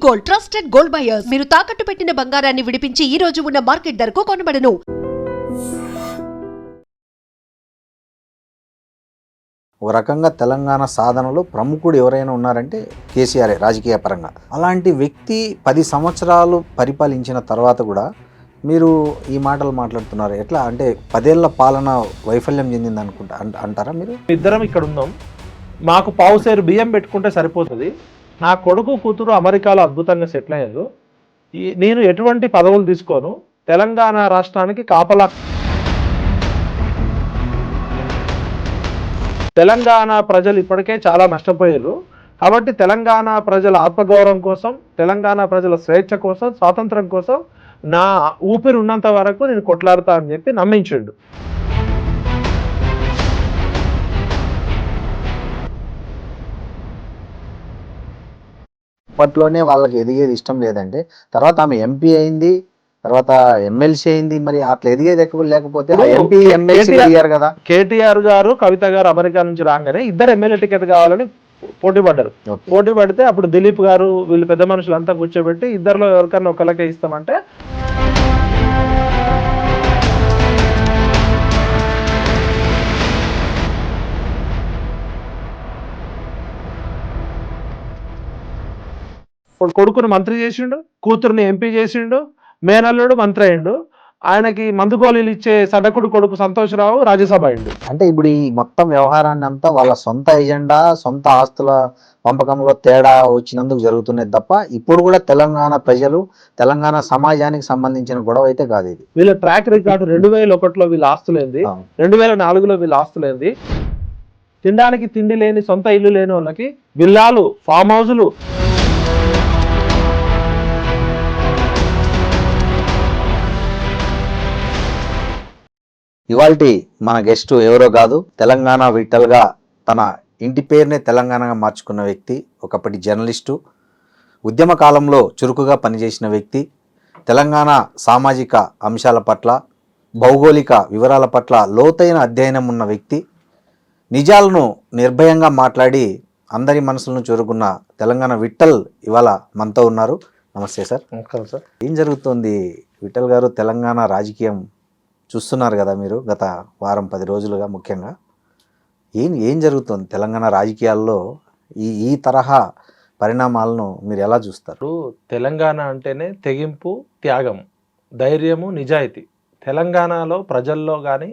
Gold, trusted gold buyers. మీరు తాకట్టు పెట్టిన బంగారాన్ని విడిపించి ఈ రోజు ఉన్న మార్కెట్ ధరకు కొనబడను. ఒక రకంగా తెలంగాణ సాధనలో ప్రముఖుడు ఎవరైనా ఉన్నారంటే కేసీఆర్ రాజకీయ పరంగా. అలాంటి వ్యక్తి 10 సంవత్సరాలు పరిపాలించిన తర్వాత కూడా మీరు ఈ మాటలు మాట్లాడుతున్నారు. ఎట్లా అంటే 10 ఏళ్ల పాలన వైఫల్యం చెందింది అంటారా మీరు? ఇద్దరం ఇక్కడ ఉన్నాం, మాకు పావుసేరు బియ్యం పెట్టుకుంటే సరిపోతుంది. నా కొడుకు కూతురు అమెరికాలో అద్భుతంగా సెటిల్ అయ్యారు. నేను ఎటువంటి పదవులు తీసుకోను. తెలంగాణ రాష్ట్రానికి కాపలా. తెలంగాణ ప్రజలు ఇప్పటికే చాలా నష్టపోయారు. కాబట్టి తెలంగాణ ప్రజల ఆత్మగౌరవం కోసం, తెలంగాణ ప్రజల స్వేచ్ఛ కోసం, స్వాతంత్రం కోసం నా ఊపిరి ఉన్నంత వరకు నేను కొట్లాడతా అని చెప్పి నమ్మించిండు. అప్పట్లోనే వాళ్ళకి ఎదిగేది ఇష్టం లేదంటే తర్వాత ఆమె ఎంపీ అయింది, తర్వాత ఎమ్మెల్సీ అయింది. మరి అట్లా ఎదిగేది లేకపోతే ఎంపీ ఎమ్మెల్సీ అయ్యారు కదా. కేటీఆర్ గారు, కవిత గారు అమెరికా నుంచి రాగానే ఇద్దరు ఎమ్మెల్యే టికెట్ కావాలని పోటీ పడ్డారు. పోటీ పడితే అప్పుడు దిలీప్ గారు వీళ్ళు పెద్ద మనుషులంతా కూర్చోబెట్టి ఇద్దరిలో ఎవరికన్నా ఒకళ్ళకే ఇస్తామంటే కొడుకుని మంత్రి చేసిండు, కూతురుని ఎంపీ చేసిండు, మేనల్లుడు మంత్రి అయ్యిండు. ఆయనకి మందు గోళీలు ఇచ్చే సడకుడు కొడుకు సంతోషరావు రాజ్యసభ అయ్యిండు. అంటే ఇప్పుడు ఈ మొత్తం వ్యవహారాన్ని అంతా వాళ్ళ సొంత ఎజెండా, సొంత ఆస్తుల పంపకంలో తేడా వచ్చినందుకు జరుగుతున్నది తప్ప ఇప్పుడు కూడా తెలంగాణ ప్రజలు, తెలంగాణ సమాజానికి సంబంధించిన గొడవ అయితే కాదు ఇది. వీళ్ళ ట్రాక్ రికార్డు 2001లో వీళ్ళ ఆస్తులేంది, 2004లో వీళ్ళ ఆస్తులేంది. తినడానికి తిండి లేని, సొంత ఇల్లు లేని వాళ్ళకి విల్లాలు, ఫామ్ హౌజులు. ఇవాల్టి మన గెస్ట్ ఎవరో కాదు, తెలంగాణ విట్టల్గా తన ఇంటి పేరునే తెలంగాణగా మార్చుకున్న వ్యక్తి, ఒకప్పటి జర్నలిస్టు, ఉద్యమ కాలంలో చురుకుగా పనిచేసిన వ్యక్తి, తెలంగాణ సామాజిక అంశాల పట్ల, భౌగోళిక వివరాల పట్ల లోతైన అధ్యయనం ఉన్న వ్యక్తి, నిజాలను నిర్భయంగా మాట్లాడి అందరి మనసులను చూరుకున్న తెలంగాణ విట్టల్ ఇవాళ మనతో ఉన్నారు. నమస్తే సార్. సార్, ఏం జరుగుతుంది విట్టల్ గారు? తెలంగాణ రాజకీయం చూస్తున్నారు కదా మీరు గత వారం 10 రోజులుగా. ముఖ్యంగా ఏం జరుగుతుంది తెలంగాణ రాజకీయాల్లో? ఈ తరహా పరిణామాలను మీరు ఎలా చూస్తారు? తెలంగాణ అంటేనే తెగింపు, త్యాగం, ధైర్యము, నిజాయితీ. తెలంగాణలో ప్రజల్లో కానీ,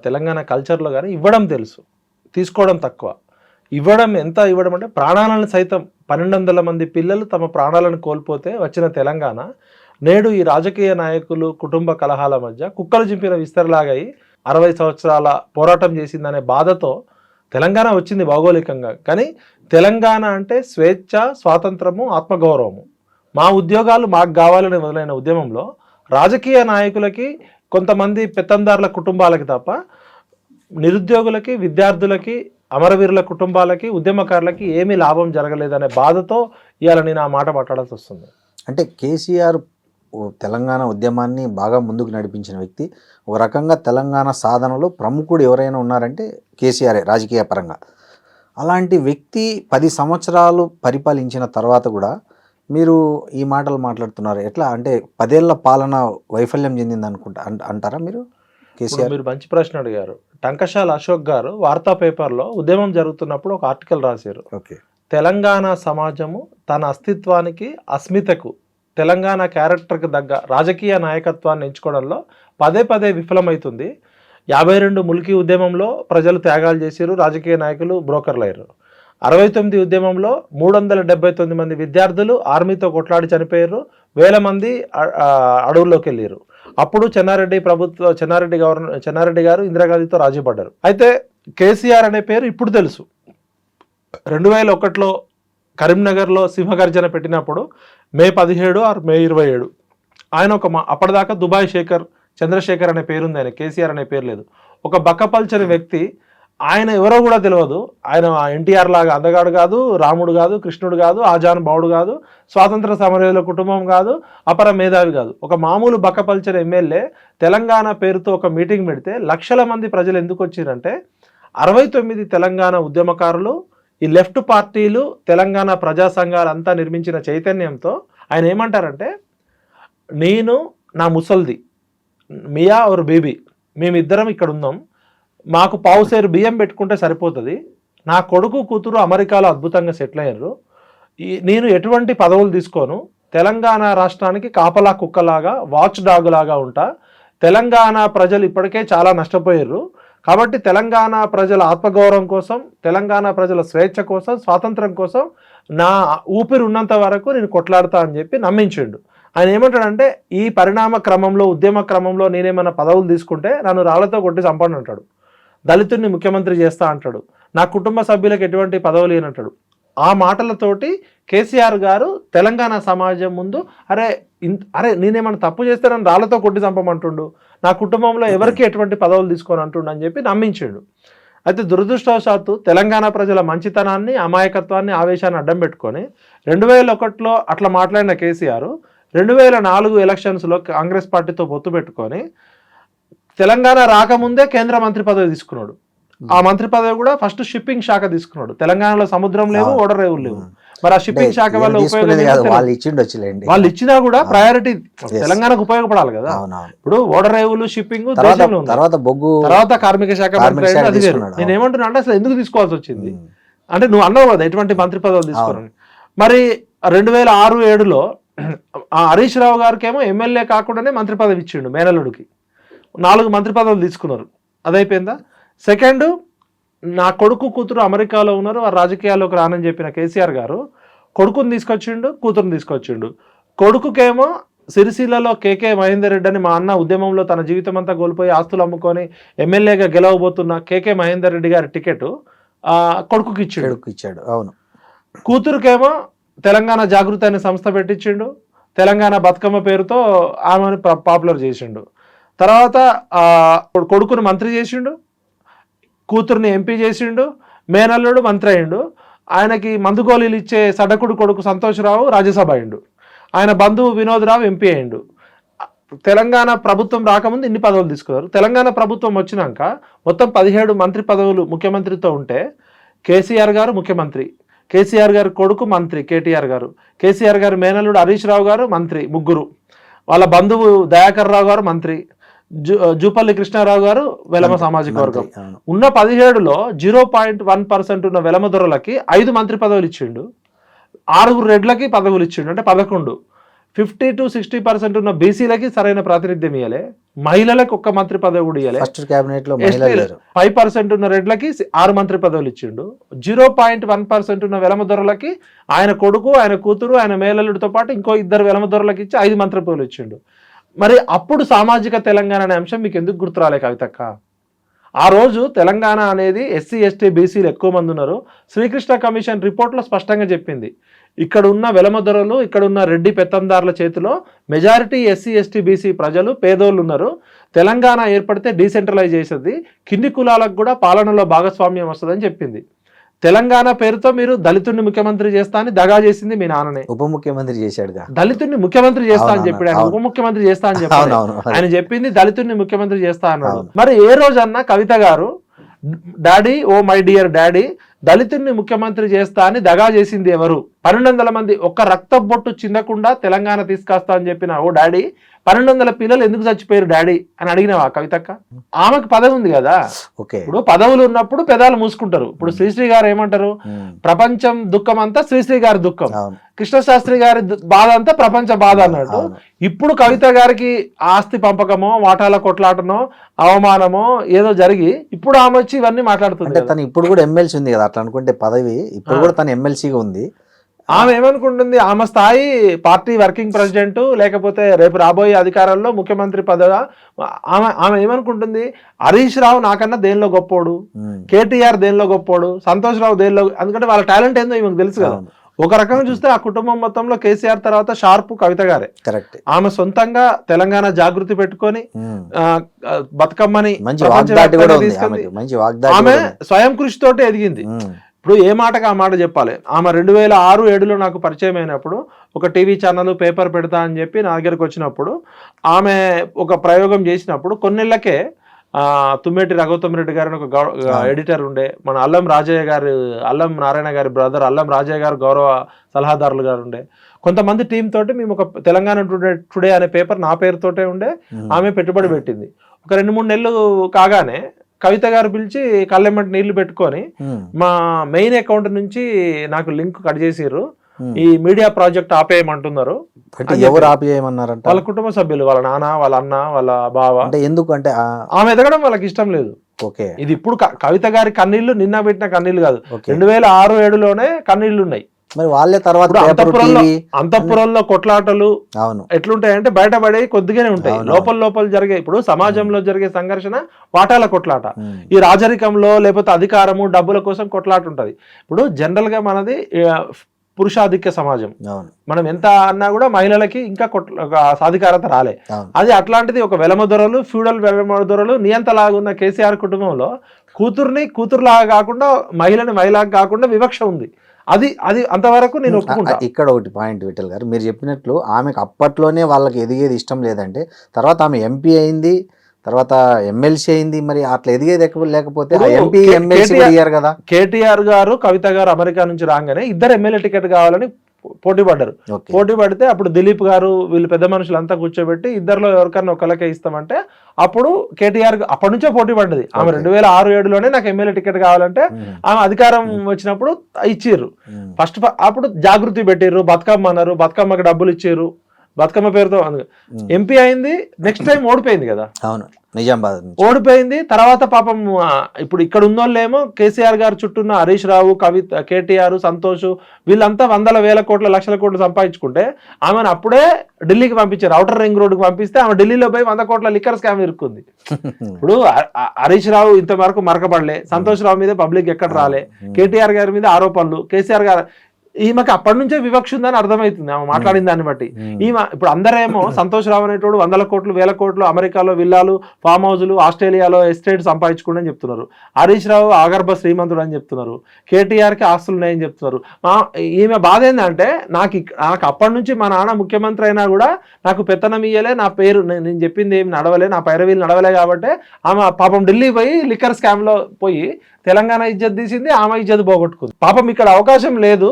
తెలంగాణ కల్చర్లో కానీ ఇవ్వడం తెలుసు, తీసుకోవడం తక్కువ. ఎంత ఇవ్వడం అంటే ప్రాణాలను సైతం 1200 మంది పిల్లలు తమ ప్రాణాలను కోల్పోతే వచ్చిన తెలంగాణ నేడు ఈ రాజకీయ నాయకులు కుటుంబ కలహాల మధ్య కుక్కలు చింపిన విస్తరలాగాయి 60 సంవత్సరాల పోరాటం చేసిందనే బాధతో తెలంగాణ వచ్చింది భౌగోళికంగా. కానీ తెలంగాణ అంటే స్వేచ్ఛ, స్వాతంత్రము, ఆత్మగౌరవము. మా ఉద్యోగాలు మాకు కావాలని మొదలైన ఉద్యమంలో రాజకీయ నాయకులకి, కొంతమంది పెత్తందారుల కుటుంబాలకి తప్ప నిరుద్యోగులకి, విద్యార్థులకి, అమరవీరుల కుటుంబాలకి, ఉద్యమకారులకి ఏమీ లాభం జరగలేదనే బాధతో ఇవాళ నేను ఆ మాట మాట్లాడాల్సి వస్తుంది. అంటే కేసీఆర్ తెలంగాణ ఉద్యమాన్ని బాగా ముందుకు నడిపించిన వ్యక్తి. ఒక రకంగా తెలంగాణ సాధనలో ప్రముఖుడు ఎవరైనా ఉన్నారంటే కేసీఆర్ రాజకీయ పరంగా. అలాంటి వ్యక్తి 10 సంవత్సరాలు పరిపాలించిన తర్వాత కూడా మీరు ఈ మాటలు మాట్లాడుతున్నారు. ఎట్లా అంటే 10 ఏళ్ల పాలన వైఫల్యం చెందింది అంటారా మీరు? కేసీఆర్ మీరు మంచి ప్రశ్న అడిగారు. టంకశాల అశోక్ గారు వార్తా పేపర్లో ఉద్యమం జరుగుతున్నప్పుడు ఒక ఆర్టికల్ రాశారు. ఓకే, తెలంగాణ సమాజము తన అస్తిత్వానికి, అస్మితకు, తెలంగాణ క్యారెక్టర్కి తగ్గ రాజకీయ నాయకత్వాన్ని ఎంచుకోవడంలో పదే విఫలమవుతుంది. 52 ముల్కీ ఉద్యమంలో ప్రజలు త్యాగాలు చేశారు, రాజకీయ నాయకులు బ్రోకర్లు అయ్యారు. 69 ఉద్యమంలో 379 మంది విద్యార్థులు ఆర్మీతో కొట్లాడి చనిపోయారు, 1000 మంది అడవుల్లోకి వెళ్ళారు. అప్పుడు చెన్నారెడ్డి గారు ఇందిరాగాంధీతో రాజీ పడ్డారు. అయితే కేసీఆర్ అనే పేరు ఇప్పుడు తెలుసు. 2001లో కరీంనగర్లో సింహగర్జన పెట్టినప్పుడు మే 17 ఆర్ మే 27 ఆయన అప్పటిదాకా దుబాయ్ చంద్రశేఖర్ అనే పేరుంది, ఆయన కేసీఆర్ అనే పేరు లేదు. ఒక బక్కపల్చని వ్యక్తి, ఆయన ఎవరో కూడా తెలియదు. ఆయన ఎన్టీఆర్ లాగా అందగాడు కాదు, రాముడు కాదు, కృష్ణుడు కాదు, ఆజాన్ బావుడు కాదు, స్వాతంత్ర సమరయోధుల కుటుంబం కాదు, అపర మేధావి కాదు. ఒక మామూలు బక్కపల్చని ఎమ్మెల్యే తెలంగాణ పేరుతో ఒక మీటింగ్ పెడితే లక్షల మంది ప్రజలు ఎందుకు వచ్చిరంటే 69 తెలంగాణ ఉద్యమకారులు, ఈ లెఫ్ట్ పార్టీలు తెలంగాణ ప్రజా సంఘాలంతా నిర్మించిన చైతన్యంతో ఆయన ఏమంటారంటే, నేను నా ముసల్ది మియా और బేబీ మేమిద్దరం ఇక్కడ ఉన్నాం, మాకు పావుసేరు బియ్యం పెట్టుకుంటే సరిపోతుంది, నా కొడుకు కూతురు అమెరికాలో అద్భుతంగా సెటిల్ అయ్యారు, నేను ఎటువంటి పదవులు తీసుకోను, తెలంగాణ రాష్ట్రానికి కాపలా కుక్కలాగా వాచ్ డాగ్ లాగా ఉంటా, తెలంగాణ ప్రజలు ఇప్పటికే చాలా నష్టపోయారు, కాబట్టి తెలంగాణ ప్రజల ఆత్మగౌరవం కోసం, తెలంగాణ ప్రజల స్వేచ్ఛ కోసం, స్వాతంత్రం కోసం నా ఊపిరి ఉన్నంత వరకు నేను కొట్లాడతా అని చెప్పి నమ్మించిండు. ఆయన ఏమంటాడంటే, ఈ పరిణామ క్రమంలో ఉద్యమ క్రమంలో నేనేమైనా పదవులు తీసుకుంటే నన్ను రాళ్లతో కొట్టి చంపండి అంటాడు, దళితుడిని ముఖ్యమంత్రి చేస్తా అంటాడు, నా కుటుంబ సభ్యులకు ఎటువంటి పదవులు లేనంటాడు. ఆ మాటలతోటి కేసీఆర్ గారు తెలంగాణ సమాజం ముందు అరే నేనేమన్నా తప్పు చేస్తే నన్ను రాళ్లతో కొట్టి చంపమంటుండు, నా కుటుంబంలో ఎవరికి ఎటువంటి పదవులు తీసుకొని అంటుండు అని చెప్పి నమ్మించాడు. అయితే దురదృష్టవశాత్తు తెలంగాణ ప్రజల మంచితనాన్ని, అమాయకత్వాన్ని, ఆవేశాన్ని అడ్డం పెట్టుకొని 2001లో అట్లా మాట్లాడిన కేసీఆర్ 2004 ఎలక్షన్స్లో కాంగ్రెస్ పార్టీతో పొత్తు పెట్టుకొని తెలంగాణ రాకముందే కేంద్ర మంత్రి పదవి తీసుకున్నాడు. ఆ మంత్రి పదవి కూడా ఫస్ట్ షిప్పింగ్ శాఖ తీసుకున్నాడు. తెలంగాణలో సముద్రం లేవు, ఓడర్ రేవులు లేవు. మరి ఆ షిప్పింగ్ శాఖ వల్ల వాళ్ళు ఇచ్చినా కూడా ప్రయారిటీ తెలంగాణకు ఉపయోగపడాలి కదా. ఇప్పుడు ఓడర్ రేవులు, షిప్పింగ్ తర్వాత కార్మిక శాఖ మంత్రి అది వేరు. నేను ఏమంటున్నా అంటే అసలు ఎందుకు తీసుకోవాల్సి వచ్చింది అంటే, నువ్వు అన్నావు కదా ఎటువంటి మంత్రి పదవులు తీసుకోవాలని. మరి 2006-07లో హరీష్ రావు గారికి ఏమో ఎమ్మెల్యే కాకుండానే మంత్రి పదవి ఇచ్చిండు మేనల్లుడికి. 4 మంత్రి పదవులు తీసుకున్నారు, అదైపోయిందా. సెకండ్, నా కొడుకు కూతురు అమెరికాలో ఉన్నారు, వారు రాజకీయాల్లోకి రానని చెప్పిన కేసీఆర్ గారు కొడుకుని తీసుకొచ్చిండు, కూతురుని తీసుకొచ్చిండు. కొడుకుకేమో సిరిసిల్లలో కేకే మహేందర్ రెడ్డి అని మా అన్న ఉద్యమంలో తన జీవితం అంతా కోల్పోయి ఆస్తులు అమ్ముకొని ఎమ్మెల్యేగా గెలవబోతున్న కేకే మహేందర్ రెడ్డి గారి టికెట్ కొడుకుకి ఇచ్చాడు. అవును. కూతురుకేమో తెలంగాణ జాగృతి అనే సంస్థ పెట్టించిండు, తెలంగాణ బతుకమ్మ పేరుతో ఆమెను పాపులర్ చేసిండు. తర్వాత కొడుకును మంత్రి చేసిండు, కూతురుని ఎంపీ చేసిండు, మేనల్లుడు మంత్రి అయిండు. ఆయనకి మందుగోళీలు ఇచ్చే సడకుడు కొడుకు సంతోష్రావు రాజ్యసభ అయిండు, ఆయన బంధువు వినోద్రావు ఎంపీ అయిండు. తెలంగాణ ప్రభుత్వం రాకముందు ఇన్ని పదవులు తీసుకున్నారు. తెలంగాణ ప్రభుత్వం వచ్చినాక మొత్తం 17 మంత్రి పదవులు ముఖ్యమంత్రితో ఉంటే కేసీఆర్ గారు ముఖ్యమంత్రి, కేసీఆర్ గారి కొడుకు మంత్రి కేటీఆర్ గారు, కేసీఆర్ గారి మేనల్లుడు హరీష్ రావు గారు మంత్రి, ముగ్గురు. వాళ్ళ బంధువు దయాకర్ రావు గారు మంత్రి, జూపల్లి కృష్ణారావు గారు వెలమ సామాజిక వర్గం. ఉన్న 17లో 0.1% ఉన్న వెలమ దొరలకి 5 మంత్రి పదవులు ఇచ్చిండు, 6 రెడ్లకి పదవులు ఇచ్చిండు, అంటే 11. 50 to 60% ఉన్న బీసీలకి సరైన ప్రాతినిధ్యం ఇవ్వలే, మహిళలకు 1 మంత్రి పదవి కూడా ఇవ్వలే. 5% ఉన్న రెడ్లకి 6 మంత్రి పదవులు ఇచ్చిండు. 0.1% ఉన్న వెలమ దొరలకి ఆయన కొడుకు, ఆయన కూతురు, ఆయన మేనల్లుడితో పాటు ఇంకో 2 వెలమ దొరలకి ఇచ్చి 5 మంత్రి పదవులు ఇచ్చిండు. మరి అప్పుడు సామాజిక తెలంగాణ అనే అంశం మీకు ఎందుకు గుర్తు రాలే కవితక్క? ఆ రోజు తెలంగాణ అనేది ఎస్సీ, ఎస్టీ, బీసీలు ఎక్కువ మంది ఉన్నారు. శ్రీకృష్ణ కమిషన్ రిపోర్ట్లో స్పష్టంగా చెప్పింది, ఇక్కడ ఉన్న వెలమ దొరలు, ఇక్కడ ఉన్న రెడ్డి పెత్తందారుల చేతిలో మెజారిటీ ఎస్సీ, ఎస్టీ, బీసీ ప్రజలు పేదోళ్ళు ఉన్నారు. తెలంగాణ ఏర్పడితే డీసెంట్రలైజ్ చేసేది, కింది కులాలకు కూడా పాలనలో భాగస్వామ్యం వస్తుందని చెప్పింది. తెలంగాణ పేరుతో మీరు దళితుడిని ముఖ్యమంత్రి చేస్తా అని దగా చేసింది మీ నాన్ననే. ఉప ముఖ్యమంత్రి చేశాడు, దళితుడిని ముఖ్యమంత్రి చేస్తా అని చెప్పాడు. ఆయన ఉప ముఖ్యమంత్రి చేస్తా అని చెప్పాడు. ఆయన చెప్పింది దళితుడిని ముఖ్యమంత్రి చేస్తా అన్నాడు. మరి ఏ రోజన్నా కవిత గారు daddy, oh my dear daddy, దళితుడిని ముఖ్యమంత్రి చేస్తా అని దగా చేసింది ఎవరు? 1200 మంది ఒక్క రక్త బొట్టు చిందకుండా తెలంగాణ తీసుకొస్తా అని చెప్పిన ఓ డాడీ, 1200 పిల్లలు ఎందుకు చచ్చిపోయారు డాడీ అని అడిగినవా కవితక్క? ఆమెకు పదవి ఉంది కదా. ఇప్పుడు పదవులు ఉన్నప్పుడు పెదాలు మూసుకుంటారు. ఇప్పుడు శ్రీశ్రీ గారు ఏమంటారు, ప్రపంచం దుఃఖం అంతా శ్రీశ్రీ గారి దుఃఖం, కృష్ణశాస్త్రి గారి బాధ అంతా ప్రపంచ బాధ అన్నట్టు. ఇప్పుడు కవిత గారికి ఆస్తి పంపకమో, వాటాల కొట్లాటనో, అవమానమో ఏదో జరిగి ఇప్పుడు ఆమె వచ్చి ఇవన్నీ మాట్లాడుతుంది. తను ఇప్పుడు కూడా ఎమ్మెల్సీ ఉంది కదా, అట్లా అనుకుంటే పదవి ఇప్పుడు కూడా తను ఎమ్మెల్సీగా ఉంది. ఆమె ఏమనుకుంటుంది, ఆమె స్థాయి పార్టీ వర్కింగ్ ప్రెసిడెంట్, లేకపోతే రేపు రాబోయే అధికారంలో ముఖ్యమంత్రి పదవి. ఆమె ఏమనుకుంటుంది, హరీష్ రావు నాకన్నా దేనిలో గొప్పోడు, కేటీఆర్ దేనిలో గొప్పోడు, సంతోష్ రావు దేనిలో, ఎందుకంటే వాళ్ళ టాలెంట్ ఏందో ఈమెకు తెలుసు కదా. ఒక రకంగా చూస్తే ఆ కుటుంబం మొత్తంలో కేసీఆర్ తర్వాత షార్ప్ కవిత గారే. కరెక్ట్. ఆమె సొంతంగా తెలంగాణ జాగృతి పెట్టుకొని బతుకమ్మని ఆమె స్వయం కృషి తోటి ఎదిగింది. ఇప్పుడు ఏ మాటగా ఆ మాట చెప్పాలి. ఆమె 2006-07లో నాకు పరిచయం అయినప్పుడు ఒక టీవీ ఛానల్, పేపర్ పెడతా అని చెప్పి నా దగ్గరకు వచ్చినప్పుడు ఆమె ఒక ప్రయోగం చేసినప్పుడు కొన్నేళ్లకే తుమ్మేటి రఘుత్తమ్ రెడ్డి గారు అని ఒక ఎడిటర్ ఉండే, మన అల్లం రాజయ్య గారు, అల్లం నారాయణ గారి బ్రదర్ అల్లం రాజయ్య గారు గౌరవ సలహాదారులు గారు ఉండే, కొంతమంది టీం తోటి మేము ఒక తెలంగాణ టుడే అనే పేపర్ నా పేరుతోటే ఉండే, ఆమె పెట్టుబడి పెట్టింది. ఒక 2-3 నెలలు కాగానే కవిత గారు పిలిచి కళ్ళెమ్మటి నీళ్లు పెట్టుకొని మా మెయిన్ అకౌంట్ నుంచి నాకు లింక్ కట్ చేసిర్రు, ఈ మీడియా ప్రాజెక్ట్ ఆపేయమంటున్నారు. ఎవరు ఆపేయమన్నారంట? వాళ్ళ కుటుంబ సభ్యులు, వాళ్ళ నాన్న, వాళ్ళ అన్న, వాళ్ళ బావ. అంటే ఎందుకు అంటే ఆమె ఎదగడం వాళ్ళకి ఇష్టం లేదు. ఓకే, ఇది ఇప్పుడు కవిత గారి కన్నీళ్లు నిన్న పెట్టిన కన్నీళ్లు కాదు, 2006-7లోనే కన్నీళ్లు ఉన్నాయి. మరి వాళ్ళే తర్వాత అంతఃపురంలో కొట్లాటలు అవును ఎట్లుంటాయంటే బయటపడే కొద్దిగానే ఉంటాయి, లోపల జరిగే. ఇప్పుడు సమాజంలో జరిగే సంఘర్షణ వాటాల కొట్లాట, ఈ రాజరికంలో లేకపోతే అధికారము డబ్బుల కోసం కొట్లాట ఉంటది. ఇప్పుడు జనరల్ గా మనది పురుషాధిక్య సమాజం, మనం ఎంత అన్నా కూడా మహిళలకి ఇంకా సాధికారత రాలే. అది అట్లాంటిది ఒక వెలమదొరలు, ఫ్యూడల్ వెలమదొరలు నియంతలాగా ఉన్న కేసీఆర్ కుటుంబంలో కూతురులాగా కాకుండా మహిళని మహిళగా కాకుండా వివక్ష ఉంది. అది అంతవరకు నేను ఒప్పుకుంటా. ఇక్కడ ఒకటి పాయింట్ విఠల్ గారు, మీరు చెప్పినట్లు ఆమెకు అప్పట్లోనే వాళ్ళకి ఎదిగేది ఇష్టం లేదంటే, తర్వాత ఆమె ఎంపీ అయింది, తర్వాత ఎమ్మెల్సీ అయింది, మరి అట్లా ఎదిగేది లేకపోతే ఎంపీ ఎమ్మెల్సీ అయ్యారు కదా. కేటీఆర్ గారు కవిత గారు అమెరికా నుంచి రాగానే ఇద్దరు ఎమ్మెల్యే టికెట్ కావాలని పోటీ పడ్డారు. పోటీ పడితే అప్పుడు దిలీప్ గారు వీళ్ళు పెద్ద మనుషులంతా కూర్చోబెట్టి ఇద్దరిలో ఎవరికన్నా ఒకళ్ళకే ఇస్తామంటే అప్పుడు కేటీఆర్ అప్పటి నుంచే పోటీ పడ్డది. ఆమె 2006-7లోనే నాకు ఎమ్మెల్యే టికెట్ కావాలంటే ఆమె అధికారం వచ్చినప్పుడు ఇచ్చిర్రు. ఫస్ట్ అప్పుడు జాగృతి పెట్టిర్రు, బతుకమ్మ అన్నారు, బతుకమ్మకి డబ్బులు ఇచ్చారు, బతుకమ్మ పేరుతో ఎంపీ అయింది. నెక్స్ట్ టైం ఓడిపోయింది కదా. అవును, నిజామాబాద్ ఓడిపోయింది. తర్వాత పాపం ఇప్పుడు ఇక్కడ ఉన్నోళ్ళేమో కేసీఆర్ గారు చుట్టూన్న హరీష్ రావు, కవిత, కేటీఆర్, సంతోష్ వీళ్ళంతా 100,000 కోట్ల లక్షల కోట్లు సంపాదించుకుంటే ఆమెను అప్పుడే ఢిల్లీకి పంపించారు. ఔటర్ రింగ్ రోడ్డుకి పంపిస్తే ఆమె ఢిల్లీలో పోయి 100 కోట్ల లిక్కర్ స్కామ్ ఇరుక్కుంది. ఇప్పుడు హరీష్ రావు ఇంతవరకు మరకబడలే, సంతోష్ రావు మీద పబ్లిక్ ఎక్కడ రాలే, కేటీఆర్ గారి మీద ఆరోపణలు, కేసీఆర్ గారు ఈమెకి అప్పటి నుంచే వివక్ష ఉందని అర్థమవుతుంది ఆమె మాట్లాడిన దాన్ని బట్టి. ఈమె ఇప్పుడు అందరేమో సంతోష్ రావు అనేటోడు 100 కోట్లు 1000 కోట్లు అమెరికాలో విల్లాలు, ఫామ్ హౌజులు, ఆస్ట్రేలియాలో ఎస్టేట్ సంపాదించుకోండి అని చెప్తున్నారు. హరీష్ రావు ఆగర్భ శ్రీమంతుడు అని చెప్తున్నారు, కేటీఆర్కి ఆస్తులు ఉన్నాయని చెప్తున్నారు. ఈమె బాధ ఏంటంటే నాకు అప్పటి నుంచి మా నాన్న ముఖ్యమంత్రి అయినా కూడా నాకు పెత్తనం ఇయ్యలే, నా పేరు నేను చెప్పింది ఏమి నడవలే, నా పైరవీలు నడవలే కాబట్టి ఆమె పాపం ఢిల్లీ పోయి లిక్కర్ స్కామ్ లో పోయి తెలంగాణ ఇజ్జత్ తీసింది, ఆమె ఇజ్జత్ పోగొట్టుకుంది. పాపం ఇక్కడ అవకాశం లేదు,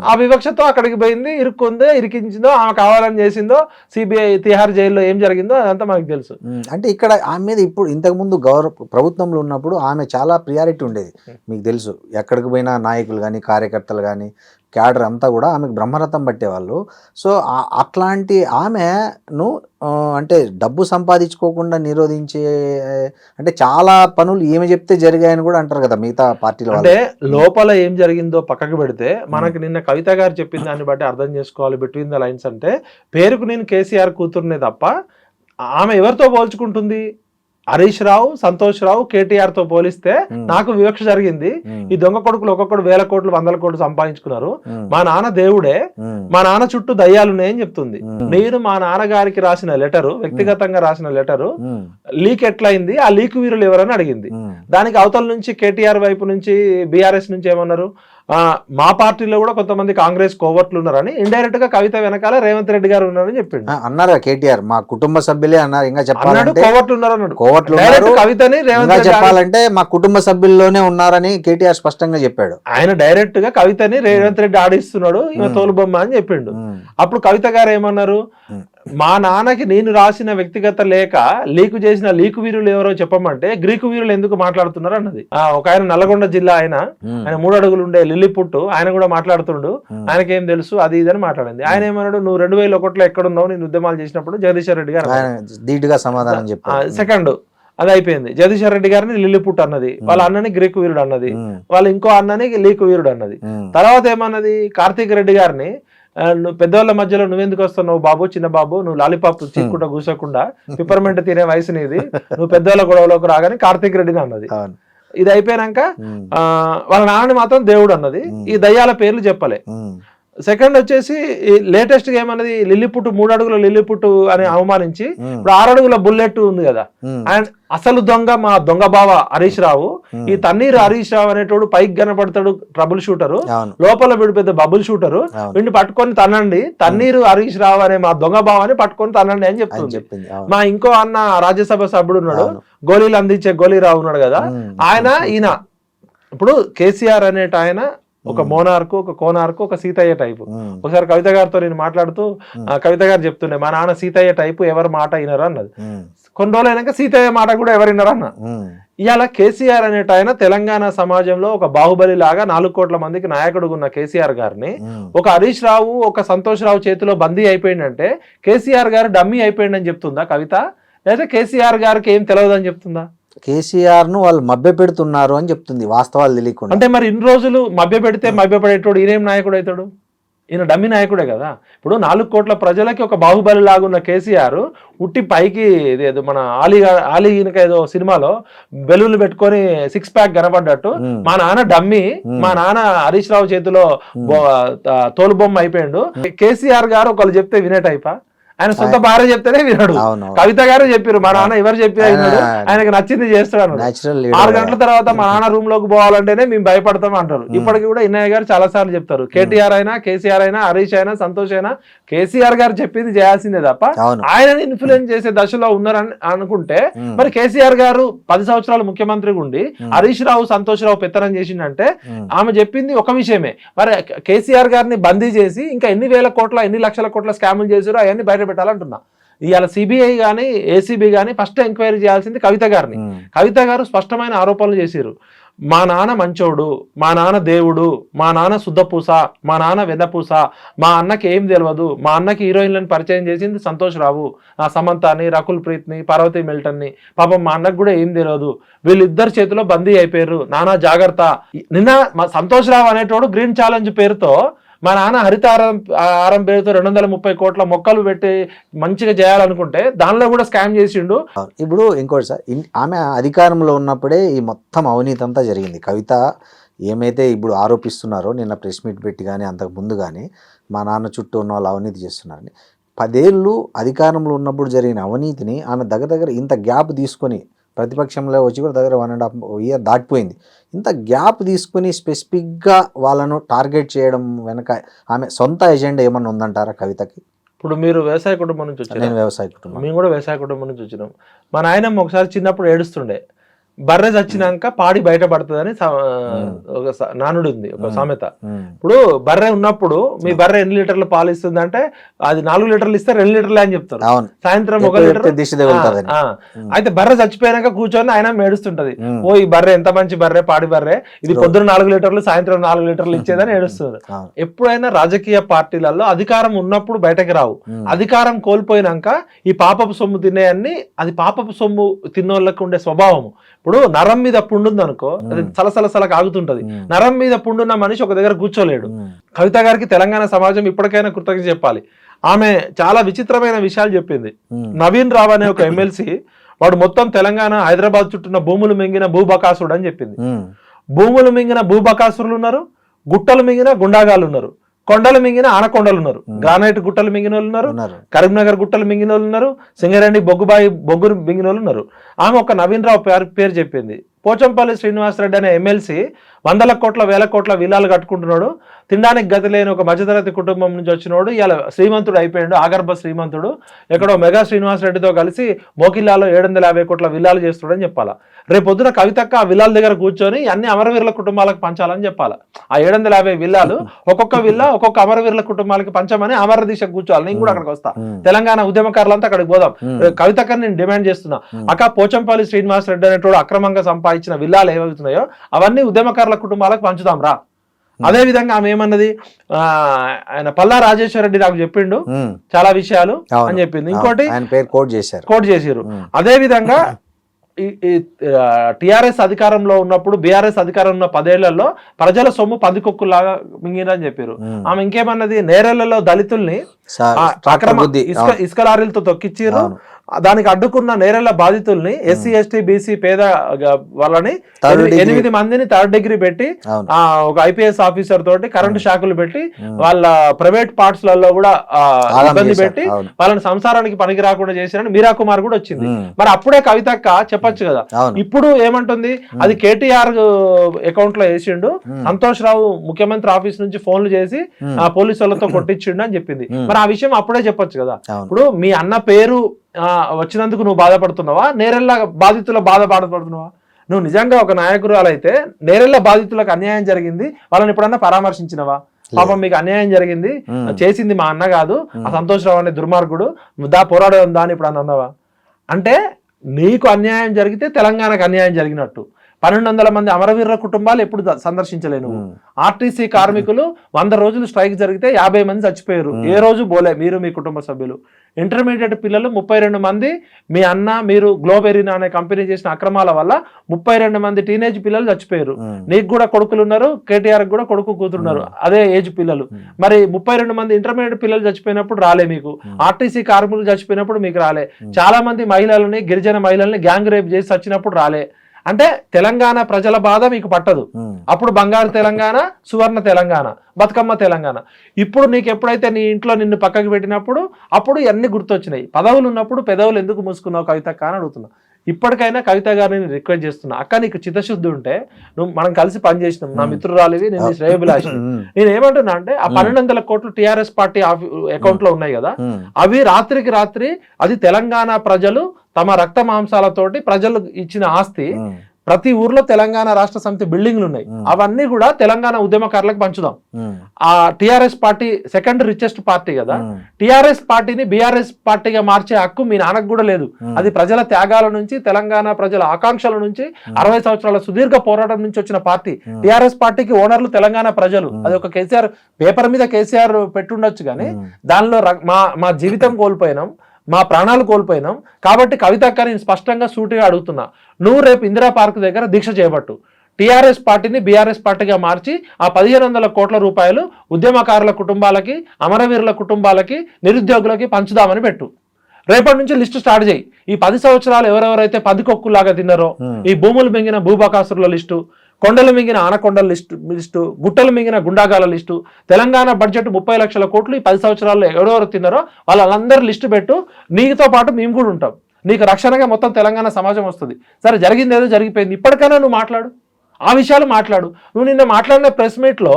ఆ వివక్షతో అక్కడికి పోయింది, ఇరుక్కుందో, ఇరికించిందో, ఆమె కావాలని చేసిందో, సిబిఐ తిహార్ జైల్లో ఏం జరిగిందో అదంతా మనకు తెలుసు. అంటే ఇక్కడ ఆమె మీద ఇప్పుడు ఇంతకుముందు ప్రభుత్వంలో ఉన్నప్పుడు ఆమె చాలా ప్రియారిటీ ఉండేది, మీకు తెలుసు. ఎక్కడికి పోయినా నాయకులు కానీ కార్యకర్తలు కానీ క్యాడర్ అంతా కూడా ఆమెకు బ్రహ్మరథం పట్టేవాళ్ళు. సో అట్లాంటి ఆమెను అంటే డబ్బు సంపాదించుకోకుండా నిరోధించే అంటే చాలా పనులు ఏమి చెప్తే జరిగాయని కూడా అంటారు కదా మిగతా పార్టీలో. అంటే లోపల ఏం జరిగిందో పక్కకు పెడితే మనకి నిన్న కవిత గారు చెప్పిన దాన్ని బట్టి అర్థం చేసుకోవాలి. బిట్వీన్ ద లైన్స్ అంటే పేరుకు నేను కేసీఆర్ కూతురునే తప్ప ఆమె ఎవరితో పోల్చుకుంటుంది? హరీష్ రావు, సంతోష్ రావు, కేటీఆర్ తో పోలిస్తే నాకు వివక్ష జరిగింది. ఈ దొంగ కొడుకులు ఒక్కొక్కడు 1000 కోట్లు 100 కోట్లు సంపాదించుకున్నారు. మా నాన్న దేవుడే, మా నాన్న చుట్టూ దయ్యాలున్నాయని చెప్తుంది. నేను మా నాన్నగారికి రాసిన లెటరు, వ్యక్తిగతంగా రాసిన లెటరు లీక్ ఎట్లయింది, ఆ లీక్ వీరులు ఎవరని అడిగింది. దానికి అవతల నుంచి కేటీఆర్ వైపు నుంచి బీఆర్ఎస్ నుంచి ఏమన్నారు, మా పార్టీలో కూడా కొంతమంది కాంగ్రెస్ కోవర్ట్లు ఉన్నారని ఇండైరెక్ట్ గా కవిత వెనకాల రేవంత్ రెడ్డి గారు ఉన్నారని చెప్పిండు. అన్నారు కేటీఆర్, మా కుటుంబ సభ్యులే అన్నారు. ఇంకా చెప్పాలంటే కోవర్ట్లు ఉన్నారు అన్నాడు. కవితని చెప్పాలంటే మా కుటుంబ సభ్యుల్లోనే ఉన్నారని కేటీఆర్ స్పష్టంగా చెప్పాడు. ఆయన డైరెక్ట్ గా కవితని రేవంత్ రెడ్డి ఆడిస్తున్నాడు, ఈమె తోలుబొమ్మ అని చెప్పిండు. అప్పుడు కవిత గారు ఏమన్నారు, మా నాన్నకి నేను రాసిన వ్యక్తిగత లేఖ లీకు చేసిన లీకు వీరులు ఎవరో చెప్పమంటే గ్రీకు వీరులు ఎందుకు మాట్లాడుతున్నారు అన్నది. ఒక ఆయన నల్లగొండ జిల్లా ఆయన 3 అడుగులు ఉండే లిల్లిపుట్టు, ఆయన కూడా మాట్లాడుతుండు, ఆయనకేం తెలుసు అది ఇదని మాట్లాడింది. ఆయన ఏమన్నాడు, నువ్వు 2001లో ఎక్కడున్నావు నేను ఉద్యమాలు చేసినప్పుడు జగదీశ్వర్ రెడ్డి గారు ధీటుగా సమాధానం చెప్పారు. సెకండ్ అది అయిపోయింది. జగదీశ్వర్ రెడ్డి గారిని లిల్లిపుట్ అన్నది, వాళ్ళ అన్నని గ్రీకు వీరుడు అన్నది, వాళ్ళ ఇంకో అన్నని లీకు వీరుడు అన్నది. తర్వాత ఏమన్నది, కార్తీక్ రెడ్డి గారిని పెద్దవాళ్ళ మధ్యలో నువ్వెందుకు వస్తున్నావు బాబు, చిన్న బాబు, నువ్వు లాలీపాప్ చిక్కుండా కూర్చోకుండా పిపర్మెంట్ తినే వయసు నీది, నువ్వు పెద్దవాళ్ళ గొడవలోకి రాగానే కార్తీక్ రెడ్డిని అన్నది. ఇది అయిపోయాక వాళ్ళ నాన్నని మాత్రం దేవుడు అన్నది. ఈ దయ్యాల పేర్లు చెప్పలే. సెకండ్ వచ్చేసి లేటెస్ట్ గా ఏమన్నది లిల్లీపుట్టు 3 అడుగుల లిల్లీపుట్టు అని అవమానించి ఇప్పుడు 6 అడుగుల బుల్లెట్ ఉంది కదా, ఆయన అసలు దొంగ మా దొంగ బావ హరీష్ రావు. ఈ తన్నీరు హరీష్ రావు అనేటోడు పైకి కనపడతాడు ట్రబుల్ షూటరు, లోపల వీడు పెద్ద బబుల్ షూటరు, వీడిని పట్టుకొని తనండి, తన్నీరు హరీష్ రావు అనే మా దొంగ బావని పట్టుకొని తనండి అని చెప్తుంది. మా ఇంకో అన్న రాజ్యసభ సభ్యుడు ఉన్నాడు, గోళీలు అందించే గోళీరావు ఉన్నాడు కదా, ఈయన ఇప్పుడు కేసీఆర్ అనేట ఆయన ఒక మోనార్కు, ఒక కోనార్కు, ఒక సీతయ్య టైపు. ఒకసారి కవిత గారితో నేను మాట్లాడుతూ కవిత గారు చెప్తుండే, మా నాన్న సీతయ్య టైపు, ఎవరు మాట అయినారు అన్నది. కొన్ని రోజులు అయినాక సీతయ్య మాట కూడా ఎవరు విన్నారు అన్న. ఇవాళ కేసీఆర్ అనేట ఆయన తెలంగాణ సమాజంలో ఒక బాహుబలి లాగా 4 కోట్ల మందికి నాయకుడు ఉన్న కేసీఆర్ గారిని ఒక హరీష్ రావు, ఒక సంతోష్ రావు చేతిలో బందీ అయిపోయిందంటే కేసీఆర్ గారు డమ్మీ అయిపోయిందని చెప్తుందా కవిత, లేదా కేసీఆర్ గారికి ఏం తెలియదని చెప్తుందా? కేసీఆర్ ను వాళ్ళు మభ్య పెడుతున్నారు అని చెప్తుంది, వాస్తవాలు తెలియకుండా. అంటే మరి ఇన్ని రోజులు మభ్య పెడితే మభ్యపడేటోడు ఈయనేం నాయకుడు అవుతాడు? ఈయన డమ్మి నాయకుడే కదా. ఇప్పుడు 4 కోట్ల ప్రజలకి ఒక బాహుబలి లాగున్న కేసీఆర్ ఉట్టి పైకి ఏదో మన ఆలీ ఈయనక ఏదో సినిమాలో బెలూన్లు పెట్టుకొని 6 ప్యాక్ కనబడ్డట్టు మా నాన్న డమ్మి, మా నాన్న హరీష్ రావు చేతిలో తోలుబొమ్మ అయిపోయాడు. కేసీఆర్ గారు ఒకళ్ళు చెప్తే వినే టైపా? ఆయన సొంత భార్య చెప్తేనే వినడు. కవిత గారు చెప్పారు, మా నాన్న ఎవరు చెప్పినా విన్నాడు, ఆయనకు నచ్చింది చేస్తాడు. 6 గంటల తర్వాత మా నాన్న రూమ్ లోకి పోవాలంటేనే మేము భయపడతాం అంటారు. ఇప్పటికి కూడా ఇన్నయ్య గారు చాలా సార్లు చెప్తారు, కేటీఆర్ అయినా, కేసీఆర్ అయినా, హరీష్ అయినా, సంతోష్ అయినా కేసీఆర్ గారు చెప్పింది చేయాల్సిందే తప్ప ఆయనని ఇన్ఫ్లుయెన్స్ చేసే దశలో ఉన్నారని అనుకుంటే, మరి కేసీఆర్ గారు 10 సంవత్సరాలు ముఖ్యమంత్రిగా ఉండి హరీష్ రావు, సంతోష్ రావు పెత్తనం చేసిందంటే ఆమె చెప్పింది ఒక విషయమే. మరి కేసీఆర్ గారిని బందీ చేసి ఇంకా ఎన్ని వేల కోట్ల, ఎన్ని లక్షల కోట్ల స్కాములు చేశారో అవన్నీ బయట పెట్టాలంటున్నా. ఇవాళ సిబిఐ గానీ, ఏసీబీ గానీ ఫస్ట్ ఎంక్వైరీ చేయాల్సింది కవిత గారిని. కవిత గారు స్పష్టమైన ఆరోపణలు చేశారు. మా నాన్న మంచోడు, మా నాన్న దేవుడు, మా నాన్న శుద్ధపూస, మా నాన్న వెదపూస, మా అన్నకి ఏం తెలియదు, మా అన్నకి హీరోయిన్లను పరిచయం చేసింది సంతోష్ రావు, సమంతాని, రకుల్ ప్రీత్ని, పార్వతి మిల్టన్ని, పాపం మా అన్నకు కూడా ఏం తెలియదు, వీళ్ళిద్దరు చేతిలో బందీ అయిపోయారు, నానా జాగ్రత్త. నిన్న మా సంతోష్ రావు అనేటోడు గ్రీన్ ఛాలెంజ్ పేరుతో మా నాన్న హరితారం పేరుతో 230 కోట్ల మొక్కలు పెట్టి మంచిగా చేయాలనుకుంటే దానిలో కూడా స్కామ్ చేసిండు. ఇప్పుడు ఇంకోటి సార్, ఆమె అధికారంలో ఉన్నప్పుడే ఈ మొత్తం అవినీతి అంతా జరిగింది. కవిత ఏమైతే ఇప్పుడు ఆరోపిస్తున్నారో, నిన్న ప్రెస్ మీట్ పెట్టి కానీ అంతకు ముందు కానీ మా నాన్న చుట్టూ ఉన్న వాళ్ళు అవినీతి చేస్తున్నారని, 10 ఏళ్ళు అధికారంలో ఉన్నప్పుడు జరిగిన అవినీతిని ఆమె దగ్గర ఇంత గ్యాప్ తీసుకొని, ప్రతిపక్షంలో వచ్చి కూడా దగ్గర 1.5 year దాటిపోయింది, ఇంత గ్యాప్ తీసుకుని స్పెసిఫిక్గా వాళ్ళను టార్గెట్ చేయడం వెనక ఆమె సొంత ఎజెండా ఏమన్నా ఉందంటారా కవితకి? ఇప్పుడు మీరు వ్యవసాయ కుటుంబం నుంచి వచ్చారు, నేను వ్యవసాయ కుటుంబం, మేము కూడా వ్యవసాయ కుటుంబం నుంచి వచ్చినాం. మా నాయనమ్మ ఒకసారి చిన్నప్పుడు ఏడుస్తుండే, బర్రె చచ్చినాక పాడి బయటపడుతుందని ఒక నానుడు ఉంది, ఒక సామెత. ఇప్పుడు బర్రె ఉన్నప్పుడు మీ బర్రె ఎన్ని లీటర్లు పాలు ఇస్తుంది అంటే అది 4 లీటర్లు ఇస్తే 2 లీటర్లే అని చెప్తారు. సాయంత్రం 1 లీటర్. అయితే బర్రె చచ్చిపోయాక కూర్చొని ఆయన ఏడుస్తుంటది, ఓ ఈ బర్రె ఎంత మంచి బర్రె, పాడి బర్రె, ఇది పొద్దున 4 లీటర్లు సాయంత్రం 4 లీటర్లు ఇచ్చేదని ఏడుస్తుంది. ఎప్పుడైనా రాజకీయ పార్టీలలో అధికారం ఉన్నప్పుడు బయటకు రావు, అధికారం కోల్పోయినాక ఈ పాపపు సొమ్ము తినేయన్ని, అది పాపపు సొమ్ము తిన్నోళ్ళకి ఉండే స్వభావము. ఇప్పుడు నరం మీద పుండుంది అనుకో, అది సలసల ఆగుతుంటది. నరం మీద పుండున్న మనిషి ఒక దగ్గర కూర్చోలేడు. కవిత గారికి తెలంగాణ సమాజం ఇప్పటికైనా కృతజ్ఞత చెప్పాలి. ఆమె చాలా విచిత్రమైన విషయాలు చెప్పింది. నవీన్ రావు అనే ఒక ఎమ్మెల్సీ, వాడు మొత్తం తెలంగాణ హైదరాబాద్ చుట్టూన్న భూములు మింగిన భూబకాసురుడు అని చెప్పింది. భూములు మింగిన భూబకాసురులు ఉన్నారు, గుట్టలు మింగిన గుండాగాలు ఉన్నారు, కొండలు మింగిన ఆనకొండలు ఉన్నారు, గ్రానైట్ గుట్టలు మింగిన వాళ్ళు ఉన్నారు, కరీంనగర్ గుట్టలు మింగిన వాళ్ళు ఉన్నారు, సింగరేణి బొగ్గు మింగిన వాళ్ళు ఉన్నారు. ఆమె ఒక నవీన్ రావు పేరు చెప్పింది. పోచంపల్లి శ్రీనివాసరెడ్డి అనే ఎమ్మెల్సీ 100 కోట్ల 1000 కోట్ల విల్లాలు కట్టుకుంటున్నాడు, తినడానికి గతి లేని ఒక మధ్యతరగతి కుటుంబం నుంచి వచ్చినోడు ఇలా శ్రీమంతుడు అయిపోయాడు, ఆగర్భ శ్రీమంతుడు. ఎక్కడో మెగా శ్రీనివాసరెడ్డితో కలిసి మోకిల్లాలో 750 కోట్ల విల్లాలు చేస్తున్నాడని చెప్పాలా. రేపు పొద్దున కవితక్క ఆ విల్లాల దగ్గర కూర్చొని అన్ని అమరవీరుల కుటుంబాలకు పంచాలని చెప్పాలా. ఆ 750 విల్లాలు ఒక్కొక్క విల్లా ఒక్కొక్క అమరవీరుల కుటుంబాలకి పంచమని అమర దిశకు కూర్చోవాలి. నేను కూడా అక్కడికి వస్తా, తెలంగాణ ఉద్యమకారులంతా అక్కడికి పోదాం. కవితక్కని నేను డిమాండ్ చేస్తున్నా, అక్క పోచంపల్లి శ్రీనివాసరెడ్డి అనేటోడు అక్రమంగా సంపాదించిన విల్లాలు ఏమవుతున్నాయో అవన్నీ ఉద్యమకారుల కుటుంబాలకు పంచుదాం రా. అదే విధంగా ఆమె ఏమన్నది, ఆయన పల్లా రాజేశ్వర రెడ్డి నాకు చెప్పిండు చాలా విషయాలు అని చెప్పింది. ఇంకోటి కోట్ చేశారు. అదే విధంగా టిఆర్ఎస్ అధికారంలో ఉన్నప్పుడు, బీఆర్ఎస్ అధికారం ఉన్న 10 ఏళ్లలో ప్రజల సొమ్ము పందికొక్కులాగా మింగిరని చెప్పారు. ఆమె ఇంకేమన్నది, నేరేళ్లలో దళితుల్ని అక్రమ ఇసుక లారీలతో తొక్కిచ్చిర్రు. దానికి అడ్డుకున్న నేరెళ్ల బాధితుల్ని ఎస్సీ ఎస్టీ బీసీ పేద వాళ్ళని 8 మందిని థర్డ్ డిగ్రీ పెట్టి ఒక ఐపీఎస్ ఆఫీసర్ తోటి కరెంటు షాకులు పెట్టి వాళ్ళ ప్రైవేట్ పార్ట్స్ లలో కూడా ఇబ్బంది పెట్టి వాళ్ళని సంసారానికి పనికి రాకుండా చేశారని మీరా కుమార్ కూడా వచ్చింది. మరి అప్పుడే కవితక్క చెప్పొచ్చు కదా. ఇప్పుడు ఏమంటుంది, అది కేటీఆర్ అకౌంట్ లో వేసిండు, సంతోష్ రావు ముఖ్యమంత్రి ఆఫీస్ నుంచి ఫోన్లు చేసి పోలీసు వాళ్ళతో కొట్టించిండు అని చెప్పింది. మరి ఆ విషయం అప్పుడే చెప్పొచ్చు కదా. ఇప్పుడు మీ అన్న పేరు వచ్చినందుకు నువ్వు బాధపడుతున్నావా, నేరెళ్ళ బాధితుల బాధపడుతున్నావా? నువ్వు నిజంగా ఒక నాయకురాలు అయితే నేరెళ్ళ బాధితులకు అన్యాయం జరిగింది, వాళ్ళని ఎప్పుడన్నా పరామర్శించినవా? పాపం మీకు అన్యాయం జరిగింది, చేసింది మా అన్న కాదు, ఆ సంతోష్ రావు అనే దుర్మార్గుడు, పోరాడడం దాని ఇప్పుడు అన్నావా? అంటే నీకు అన్యాయం జరిగితే తెలంగాణకు అన్యాయం జరిగినట్టు. 1200 మంది అమరవీరుల కుటుంబాలు ఎప్పుడు సందర్శించలేను. ఆర్టీసీ కార్మికులు 100 రోజులు స్ట్రైక్ జరిగితే 50 మంది చచ్చిపోయారు, ఏ రోజు పోలే మీరు మీ కుటుంబ సభ్యులు. ఇంటర్మీడియట్ పిల్లలు 32 మంది, మీ అన్న మీరు గ్లోబెరీనా అనే కంపెనీ చేసిన అక్రమాల వల్ల 32 మంది టీనేజ్ పిల్లలు చచ్చిపోయారు. నీకు కూడా కొడుకులు ఉన్నారు, కేటీఆర్ కూడా కొడుకు కూతురున్నారు, అదే ఏజ్ పిల్లలు. మరి 32 మంది ఇంటర్మీడియట్ పిల్లలు చచ్చిపోయినప్పుడు రాలే మీకు, ఆర్టీసీ కార్మికులు చచ్చిపోయినప్పుడు మీకు రాలే, చాలా మంది మహిళలని గిరిజన మహిళల్ని గ్యాంగ్ రేప్ చేసి చచ్చినప్పుడు రాలే. అంటే తెలంగాణ ప్రజల బాధ మీకు పట్టదు. అప్పుడు బంగారు తెలంగాణ, సువర్ణ తెలంగాణ, బతుకమ్మ తెలంగాణ. ఇప్పుడు నీకు ఎప్పుడైతే నీ ఇంట్లో నిన్ను పక్కకి పెట్టినప్పుడు అప్పుడు ఇవన్నీ గుర్తొచ్చినాయి. పదవులు ఉన్నప్పుడు పెదవులు ఎందుకు మూసుకున్నావు కవితక్క అని అడుగుతున్నా. ఇప్పటికైనా కవిత గారిని రిక్వెస్ట్ చేస్తున్నా, అక్క నీకు చిత్తశుద్ధి ఉంటే నువ్వు మనం కలిసి పనిచేసినాం, నా మిత్రురాలివి, నేను శ్రేయభిలాషి. నేను ఏమంటున్నా అంటే ఆ 1200 కోట్లు టీఆర్ఎస్ పార్టీ అకౌంట్ లో ఉన్నాయి కదా, అవి రాత్రికి రాత్రి అది తెలంగాణ ప్రజలు తమ రక్త మాంసాలతోటి ప్రజలు ఇచ్చిన ఆస్తి. ప్రతి ఊర్లో తెలంగాణ రాష్ట్ర సమితి బిల్డింగ్లు ఉన్నాయి, అవన్నీ కూడా తెలంగాణ ఉద్యమకారులకు పంచుదాం. ఆ TRS party second richest party కదా, టిఆర్ఎస్ పార్టీని బిఆర్ఎస్ పార్టీగా మార్చే హక్కు మీ నాన్నకు కూడా లేదు. అది ప్రజల త్యాగాల నుంచి, తెలంగాణ ప్రజల ఆకాంక్షల నుంచి, 60 సంవత్సరాల సుదీర్ఘ పోరాటం నుంచి వచ్చిన పార్టీ. టిఆర్ఎస్ పార్టీకి ఓనర్లు తెలంగాణ ప్రజలు. అది ఒక కేసీఆర్ పేపర్ మీద కేసీఆర్ పెట్టుండొచ్చు కానీ దానిలో మా జీవితం కోల్పోయినాం, మా ప్రాణాలు కోల్పోయినాం. కాబట్టి కవితక్క నేను స్పష్టంగా సూటిగా అడుగుతున్నా, నువ్వు రేపు ఇందిరా పార్క్ దగ్గర దీక్ష చేపట్టు, టీఆర్ఎస్ పార్టీని బీఆర్ఎస్ పార్టీగా మార్చి ఆ 1500 కోట్ల రూపాయలు ఉద్యమకారుల కుటుంబాలకి, అమరవీరుల కుటుంబాలకి, నిరుద్యోగులకి పంచుదామని పెట్టు. రేపటి నుంచి లిస్టు స్టార్ట్ చేయి. ఈ 10 సంవత్సరాలు ఎవరెవరైతే పందికొక్కులాగా తిన్నారో, ఈ భూములు మింగిన భూబకాసురుల లిస్టు, కొండలు మింగిన ఆనకొండల లిస్టు, గుట్టలు మింగిన గుండాగాల లిస్టు, తెలంగాణ బడ్జెట్ 30 లక్షల కోట్లు ఈ 10 సంవత్సరాల్లో ఎవరెవరు తిన్నారో వాళ్ళందరూ లిస్టు పెట్టు. నీతో పాటు మేము కూడా ఉంటాం, నీకు రక్షణగా మొత్తం తెలంగాణ సమాజం వస్తుంది. సరే జరిగింది ఏదో జరిగిపోయింది, ఇప్పటికైనా నువ్వు మాట్లాడు, ఆ విషయాలు మాట్లాడు. నువ్వు నిన్న మాట్లాడిన ప్రెస్ మీట్ లో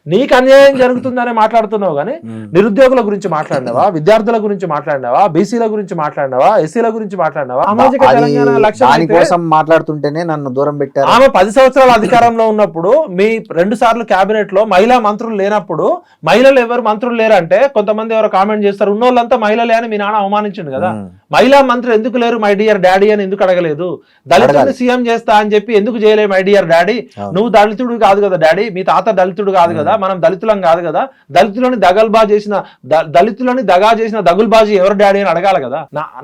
నీకు అన్యాయం జరుగుతుందని మాట్లాడుతున్నావు కానీ నిరుద్యోగుల గురించి మాట్లాడినావా, విద్యార్థుల గురించి మాట్లాడినావా, బీసీల గురించి మాట్లాడినావా, ఎస్సీల గురించి మాట్లాడినావా? సామాజిక తెలంగాణ లక్ష్యం మాట్లాడుతుంటేనే నన్ను దూరం పెట్టారు. ఆమె 10 సంవత్సరాల అధికారంలో ఉన్నప్పుడు మీ 2 సార్లు కేబినెట్ లో మహిళా మంత్రులు లేనప్పుడు, మహిళలు ఎవరు మంత్రులు లేరంటే కొంతమంది ఎవరు కామెంట్ చేస్తారు, ఉన్నోళ్ళంతా మహిళలే అని మీ నాన్న అవమానించిండు కదా. మహిళా మంత్రి ఎందుకు లేరు మై డియర్ డాడీ అని ఎందుకు అడగలేదు? దళితుడిని సీఎం చేస్తా అని చెప్పి ఎందుకు చేయలేదు మై డియర్ డాడీ? నువ్వు దళితుడు కాదు కదా డాడీ, మీ తాత దళితుడు కాదు కదా, మనం దళితులం కాదు కదా, దళితులని దగా చేసిన దగుల్బాజీ ఎవరు డాడీ అని అడగాలి కదా.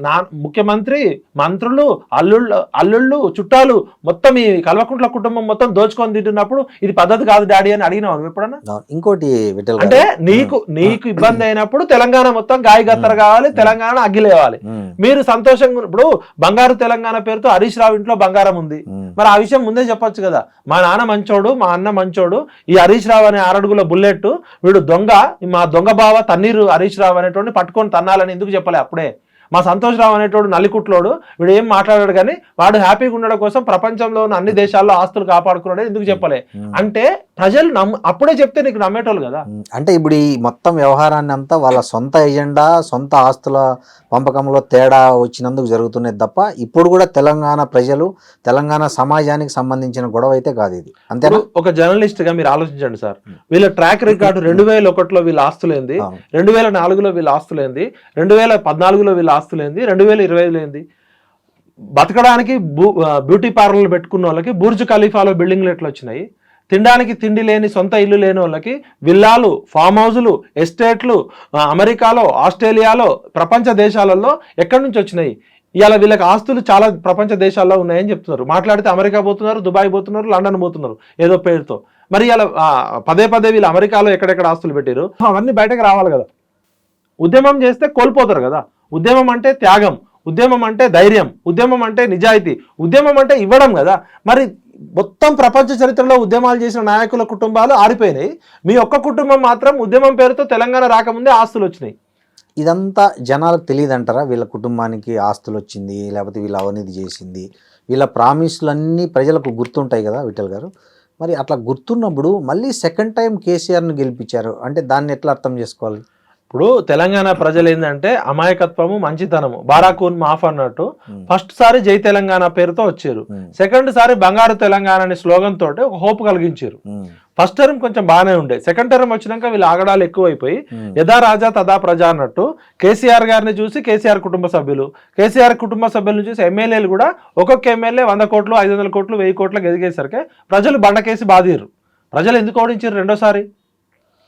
నా ముఖ్యమంత్రి, మంత్రులు, అల్లుళ్ళు, చుట్టాలు మొత్తం ఈ కల్వకుంట్ల కుటుంబం మొత్తం దోచుకొని తింటున్నప్పుడు ఇది పద్ధతి కాదు డాడీ అని అడిగినావు నువ్వు ఎప్పుడన్నా? ఇంకోటి అంటే నీకు ఇబ్బంది అయినప్పుడు తెలంగాణ మొత్తం గాయగత్తర కావాలి, తెలంగాణ అగ్గిలేవాలి. మీరు సంతోషంగా ఇప్పుడు బంగారు తెలంగాణ పేరుతో హరీష్ రావు ఇంట్లో బంగారం ఉంది, మరి ఆ విషయం ముందే చెప్పొచ్చు కదా. మా నాన్న మంచోడు, మా అన్న మంచోడు, ఈ హరీష్ రావు అనే 6 అడుగుల బుల్లెట్ వీడు దొంగ, మా దొంగ బావ తన్నీరు హరీష్ రావు అనేటువంటి పట్టుకొని తన్నాలని ఎందుకు చెప్పలే అప్పుడే? మా సంతోష్ రావు అనేటోడు నల్లికుట్లోడు, వీడు ఏం మాట్లాడాడు కానీ వాడు హ్యాపీగా ఉండడం కోసం ప్రపంచంలో ఉన్న అన్ని దేశాల్లో ఆస్తులు కాపాడుకున్నాడు ఎందుకు చెప్పలే? అంటే ప్రజలు అప్పుడే చెప్తే నీకు నమ్మేటోళ్ళు కదా. అంటే ఇప్పుడు ఈ మొత్తం వ్యవహారాన్ని అంతా వాళ్ళ సొంత ఎజెండా, సొంత ఆస్తుల పంపకంలో తేడా వచ్చినందుకు జరుగుతున్నది తప్ప ఇప్పుడు కూడా తెలంగాణ ప్రజలు, తెలంగాణ సమాజానికి సంబంధించిన గొడవ అయితే కాదు ఇది. అంతేనా? ఒక జర్నలిస్ట్ గా మీరు ఆలోచించండి సార్, వీళ్ళ ట్రాక్ రికార్డు 2001లో వీళ్ళ ఆస్తులేంది, 2004లో వీళ్ళ ఆస్తులేంది, 2014లో వీళ్ళ ఆస్తులేంది, 2020లో ఏంది? బతకడానికి బ్యూటీ పార్లర్లు పెట్టుకున్న వాళ్ళకి బుర్జ్ ఖలీఫాలో బిల్డింగ్లు ఎట్లా వచ్చినాయి? తినడానికి తిండి లేని, సొంత ఇల్లు లేని వాళ్ళకి విల్లాలు, ఫామ్ హౌజులు, ఎస్టేట్లు అమెరికాలో, ఆస్ట్రేలియాలో, ప్రపంచ దేశాలలో ఎక్కడి నుంచి వచ్చినాయి? ఇవాళ వీళ్ళకి ఆస్తులు చాలా ప్రపంచ దేశాల్లో ఉన్నాయని చెప్తున్నారు. మాట్లాడితే అమెరికా పోతున్నారు, దుబాయ్ పోతున్నారు, లండన్ పోతున్నారు ఏదో పేరుతో. మరి ఇలా పదే వీళ్ళు అమెరికాలో ఎక్కడెక్కడ ఆస్తులు పెట్టారు, అవన్నీ బయటకు రావాలి కదా. ఉద్యమం చేస్తే కోల్పోతారు కదా. ఉద్యమం అంటే త్యాగం, ఉద్యమం అంటే ధైర్యం, ఉద్యమం అంటే నిజాయితీ, ఉద్యమం అంటే ఇవ్వడం కదా. మరి మొత్తం ప్రపంచ చరిత్రలో ఉద్యమాలు చేసిన నాయకుల కుటుంబాలు ఆరిపోయినాయి. మీ ఒక్క కుటుంబం మాత్రం ఉద్యమం పేరుతో తెలంగాణ రాకముందే ఆస్తులు వచ్చినాయి. ఇదంతా జనాలకు తెలియదంటారా? వీళ్ళ కుటుంబానికి ఆస్తులు వచ్చింది, లేకపోతే వీళ్ళ అవినీతి చేసింది, వీళ్ళ ప్రామిస్లన్నీ ప్రజలకు గుర్తుంటాయి కదా విఠల్ గారు. మరి అట్లా గుర్తున్నప్పుడు మళ్ళీ సెకండ్ టైం కేసీఆర్ను గెలిపించారు అంటే దాన్ని ఎట్లా అర్థం చేసుకోవాలి? ఇప్పుడు తెలంగాణ ప్రజలు ఏంటంటే అమాయకత్వము, మంచితనము, బారాకూన్ మాఫ్ అన్నట్టు ఫస్ట్ సారి జై తెలంగాణ పేరుతో వచ్చారు. సెకండ్ సారి బంగారు తెలంగాణ అనే స్లోగన్ తోటి ఒక హోప్ కలిగించారు. ఫస్ట్ టర్మ్ కొంచెం బాగానే ఉండే, సెకండ్ టర్మ్ వచ్చినాక వీళ్ళు ఆగడాలు ఎక్కువైపోయి యథా రాజా తదా ప్రజ అన్నట్టు కేసీఆర్ గారిని చూసి కేసీఆర్ కుటుంబ సభ్యులు, కేసీఆర్ కుటుంబ సభ్యులను చూసి ఎమ్మెల్యేలు కూడా ఒక్కొక్క ఎమ్మెల్యే 100 కోట్లు 500 కోట్లు 1000 కోట్లకు ఎదిగేసరికి ప్రజలు బండకేసి బాధిరు. ప్రజలు ఎందుకు ఓడించారు రెండోసారి?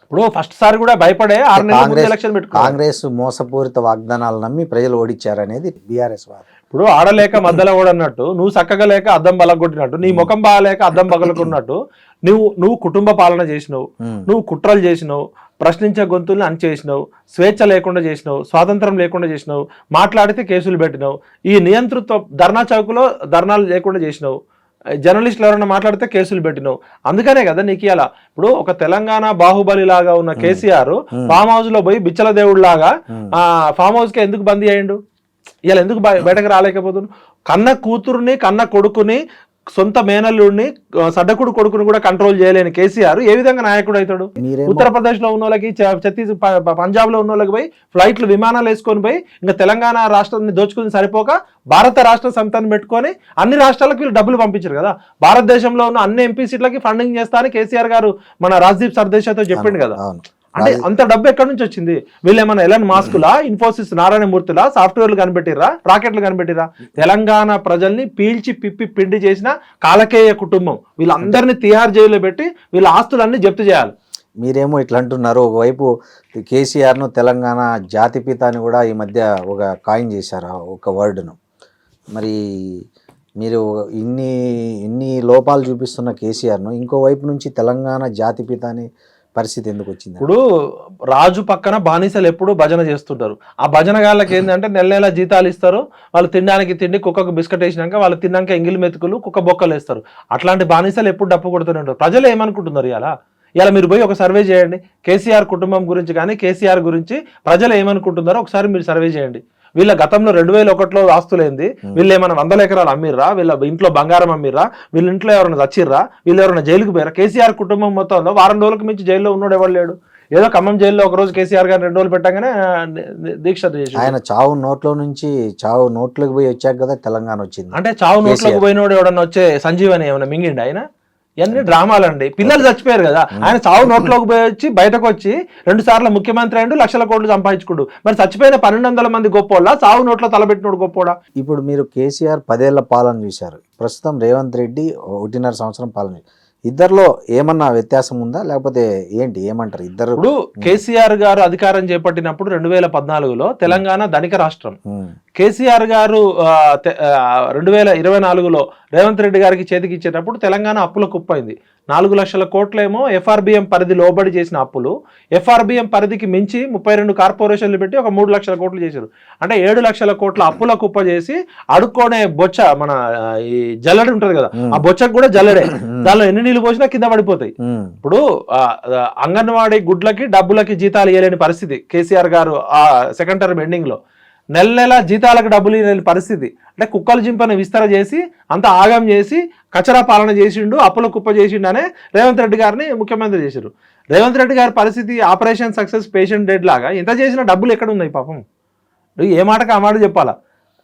ఇప్పుడు ఫస్ట్ సారి కూడా భయపడే 6 నెలల ముందు ఎలక్షన్ పెట్టుకున్నారు. కాంగ్రెస్ మోసపూరిత వాగ్దానాలు నమ్మి ప్రజలు ఓడించారనేది బీఆర్ఎస్ వారు. ఇప్పుడు ఆడలేక మధ్యలో ఓడన్నట్టు, నువ్వు చక్కగా లేక అద్దం బలగొట్టినట్టు, నీ ముఖం బాగాలేక అద్దం పగలకున్నట్టు నువ్వు కుటుంబ పాలన చేసినావు, నువ్వు కుట్రలు చేసినావు, ప్రశ్నించే గొంతుల్ని అణిచేసినావు, స్వేచ్ఛ లేకుండా చేసినావు, స్వాతంత్రం లేకుండా చేసినావు, మాట్లాడితే కేసులు పెట్టినావు, ఈ నియంతృత్వ ధర్నా చౌకులో ధర్నాలు లేకుండా చేసినావు, జర్నలిస్టులు ఎవరైనా మాట్లాడితే కేసులు పెట్టినావు. అందుకనే కదా నీకు ఇలా ఇప్పుడు ఒక తెలంగాణ బాహుబలి లాగా ఉన్న కేసీఆర్ ఫామ్ హౌస్ లో పోయి బిచ్చల దేవుడు లాగా ఫామ్ హౌస్ కి ఎందుకు బందీ అయ్యిండు? ఇలా ఎందుకు బయటకు రాలేకపోతున్నాడు? కన్న కూతురుని, కన్న కొడుకుని, సొంత మేనల్లుడిని, సడ్డకుడు కొడుకుని కూడా కంట్రోల్ చేయలేని కేసీఆర్ ఏ విధంగా నాయకుడు అవుతాడు? ఉత్తరప్రదేశ్ లో ఉన్న వాళ్ళకి, పంజాబ్ లో ఉన్న వాళ్ళకి పోయి ఫ్లైట్లు విమానాలు వేసుకొని పోయి ఇంకా తెలంగాణ రాష్ట్రాన్ని దోచుకుని సరిపోక భారత రాష్ట్ర సమితిని పెట్టుకొని అన్ని రాష్ట్రాలకు వీళ్ళు డబ్బులు పంపించారు కదా. భారతదేశంలో ఉన్న అన్ని ఎంపీ సీట్లకి ఫండింగ్ చేస్తా అని కేసీఆర్ గారు మన రాజ్దీప్ సర్దేశాయ్తో చెప్పిండు కదా. అంటే అంత డబ్బు ఎక్కడి నుంచి వచ్చింది? వీళ్ళు ఏమన్నా ఎలాన్ మాస్కులా, ఇన్ఫోసిస్ నారాయణమూర్తిలా సాఫ్ట్వేర్లు కనిపెట్టిరా, రాకెట్లు కనిపెట్టిరా? తెలంగాణ ప్రజల్ని పీల్చి పిప్పి పిండి చేసిన కాలకేయ కుటుంబం. వీళ్ళందరినీ తిహార్ జైల్లో పెట్టి వీళ్ళ ఆస్తులన్నీ జప్తు చేయాలి. మీరేమో ఇట్లా అంటున్నారు. ఒకవైపు కేసీఆర్ను తెలంగాణ జాతిపిత అని కూడా ఈ మధ్య ఒక కాయిన్ చేశారు ఒక వర్డ్ను. మరి మీరు ఇన్ని లోపాలు చూపిస్తున్న కేసీఆర్ను ఇంకోవైపు నుంచి తెలంగాణ జాతిపిత అని పరిస్థితి ఎందుకు వచ్చింది? ఇప్పుడు రాజు పక్కన బానిసలు ఎప్పుడు భజన చేస్తుంటారు. ఆ భజన గాళ్ళకి ఏంటంటే నెల జీతాలు ఇస్తారు, వాళ్ళు తినడానికి తిండి, కుక్కకు బిస్కెట్ వేసినాక వాళ్ళు తిన్నాక ఎంగిలి మెతుకులు, కుక్క బొక్కలు వేస్తారు. అట్లాంటి బానిసలు ఎప్పుడు డప్పు కొడుతూనే ఉంటారు. ప్రజలు ఏమనుకుంటున్నారు? ఇలా మీరు పోయి ఒక సర్వే చేయండి, కేసీఆర్ కుటుంబం గురించి కానీ కేసీఆర్ గురించి ప్రజలు ఏమనుకుంటున్నారో ఒకసారి మీరు సర్వే చేయండి. వీళ్ళ గతంలో 2001లో ఆస్తులేంది? వీళ్ళు ఏమైనా 100 ఎకరాలు అమ్మిర్రా? వీళ్ళ ఇంట్లో బంగారం అమ్మిర్రా? వీళ్ళ ఇంట్లో ఎవరైనా చచ్చిర్రా? వీళ్ళు ఎవరైనా జైలుకు పోయారా? కేసీఆర్ కుటుంబం మొత్తంలో వారం రోజులకు మించి జైల్లో ఉన్నాడు ఎవరు లేడు. ఏదో ఖమ్మం జైల్లో ఒక రోజు కేసీఆర్ గారు 2 రోజులు పెట్టగానే దీక్ష చేసి ఆయన చావు నోట్లోకి పోయి వచ్చాక కదా తెలంగాణ వచ్చింది. అంటే చావు నోట్లోకి పోయినోడు ఎవడన్నా వచ్చే సంజీవని ఏమైనా మింగిండి ఆయన? ఇవన్నీ డ్రామాలండి. పిల్లలు చచ్చిపోయారు కదా, ఆయన చావు నోట్లోకి పోయి వచ్చి బయటకు వచ్చి 2 సార్లు ముఖ్యమంత్రి అయ్యిండు, లక్షల కోట్లు సంపాదించుకుండు. మరి చచ్చిపోయిన 1200 మంది గొప్పోళ్ళ, చావు నోట్లో తలబెట్టినోడు గొప్పోడా? ఇప్పుడు మీరు కేసీఆర్ 10 ఏళ్ల పాలన చూశారు, ప్రస్తుతం రేవంత్ రెడ్డి 1.5 సంవత్సరం పాలన. ఇద్దరిలో ఏమన్నా వ్యత్యాసం ఉందా, లేకపోతే ఏంటి, ఏమంటారు ఇద్దరు? ఇప్పుడు కేసీఆర్ గారు అధికారం చేపట్టినప్పుడు 2014లో తెలంగాణ ధనిక రాష్ట్రం. కేసీఆర్ గారు 2024లో రేవంత్ రెడ్డి గారికి చేతికి ఇచ్చేటప్పుడు తెలంగాణ అప్పుల కుప్పైంది. 4 లక్షల కోట్లేమో ఎఫ్ఆర్బిఎం పరిధి లోబడి చేసిన అప్పులు, ఎఫ్ఆర్బిఎం పరిధికి మించి 32 కార్పొరేషన్లు పెట్టి ఒక 3 లక్షల కోట్లు చేశారు. అంటే 7 లక్షల కోట్ల అప్పుల కుప్ప చేసి అడుక్కోనే బొచ్చ, మన ఈ జల్లడి ఉంటది కదా, ఆ బొచ్చకు కూడా జల్లడే. దానిలో ఎన్ని నీళ్లు పోసినా కింద పడిపోతాయి. ఇప్పుడు అంగన్వాడీ గుడ్లకి డబ్బులకి జీతాలు ఇవ్వలేని పరిస్థితి కేసీఆర్ గారు ఆ సెకండ్ టర్మ్ ఎండింగ్ లో. నెల జీతాలకు డబ్బులు ఇవ్వలేని పరిస్థితి. అంటే కుక్కలు జింపని విస్తర చేసి అంత ఆగం చేసి కచరా పాలన చేసిండు, అప్పుల కుప్ప చేసిండు అనే రేవంత్ రెడ్డి గారిని ముఖ్యమంత్రి చేశారు. రేవంత్ రెడ్డి గారి పరిస్థితి ఆపరేషన్ సక్సెస్ పేషెంట్ డెడ్ లాగా. ఎంత చేసినా డబ్బులు ఎక్కడ ఉన్నాయి పాపం? ఏ మాటకు ఆ మాట చెప్పాలా?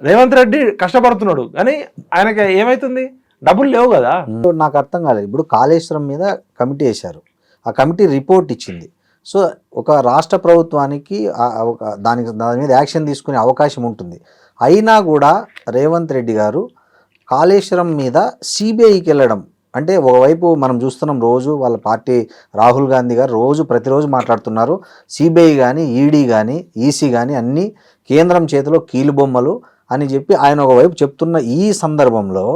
రేవంత్ రెడ్డి కష్టపడుతున్నాడు కానీ ఆయనకి ఏమైతుంది? డబ్బులు లేవు కదా. నాకు అర్థం కాలేదు. ఇప్పుడు కాళేశ్వరం మీద కమిటీ వేశారు, ఆ కమిటీ రిపోర్ట్ ఇచ్చింది. సో ఒక రాష్ట్ర ప్రభుత్వానికి దాని మీద యాక్షన్ తీసుకునే అవకాశం ఉంటుంది. అయినా కూడా రేవంత్ రెడ్డి గారు కాళేశ్వరం మీద సిబిఐకి వెళ్ళడం అంటే, ఒకవైపు మనం చూస్తున్నాం రోజు వాళ్ళ పార్టీ రాహుల్ గాంధీ గారు ప్రతిరోజు మాట్లాడుతున్నారు, సిబిఐ కానీ ఈడీ కానీ ఈసీ కానీ అన్నీ కేంద్రం చేతిలో కీలుబొమ్మలు అని చెప్పి ఆయన ఒకవైపు చెప్తున్న ఈ సందర్భంలో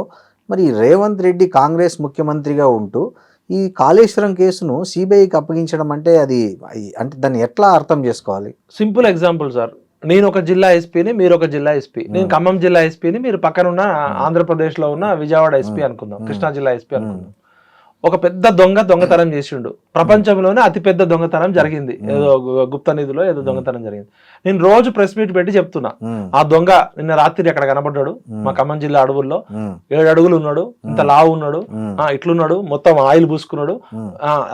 మరి రేవంత్ రెడ్డి కాంగ్రెస్ ముఖ్యమంత్రిగా ఉంటూ ఈ కాళేశ్వరం కేసును సిబిఐకి అప్పగించడం అంటే అది అంటే దాన్ని ఎట్లా అర్థం చేసుకోవాలి? సింపుల్ ఎగ్జాంపుల్ సార్, నేను ఒక జిల్లా ఎస్పీని, మీరు ఒక జిల్లా ఎస్పీ. నేను ఖమ్మం జిల్లా ఎస్పీని, మీరు పక్కన ఉన్న ఆంధ్రప్రదేశ్ లో ఉన్న విజయవాడ ఎస్పీ అనుకుందాం, కృష్ణా జిల్లా ఎస్పీ అనుకుందాం. ఒక పెద్ద దొంగతనం చేసిండు, ప్రపంచంలోనే అతిపెద్ద దొంగతనం జరిగింది, ఏదో గుప్త నిధిలో ఏదో దొంగతనం జరిగింది. నేను రోజు ప్రెస్ మీట్ పెట్టి చెప్తున్నా, ఆ దొంగ నిన్న రాత్రి అక్కడ కనబడ్డాడు మా ఖమ్మం జిల్లా అడవుల్లో, 7 అడుగులు ఉన్నాడు, ఇంత లావు ఉన్నాడు, ఇట్లున్నాడు, మొత్తం ఆయిల్ పూసుకున్నాడు,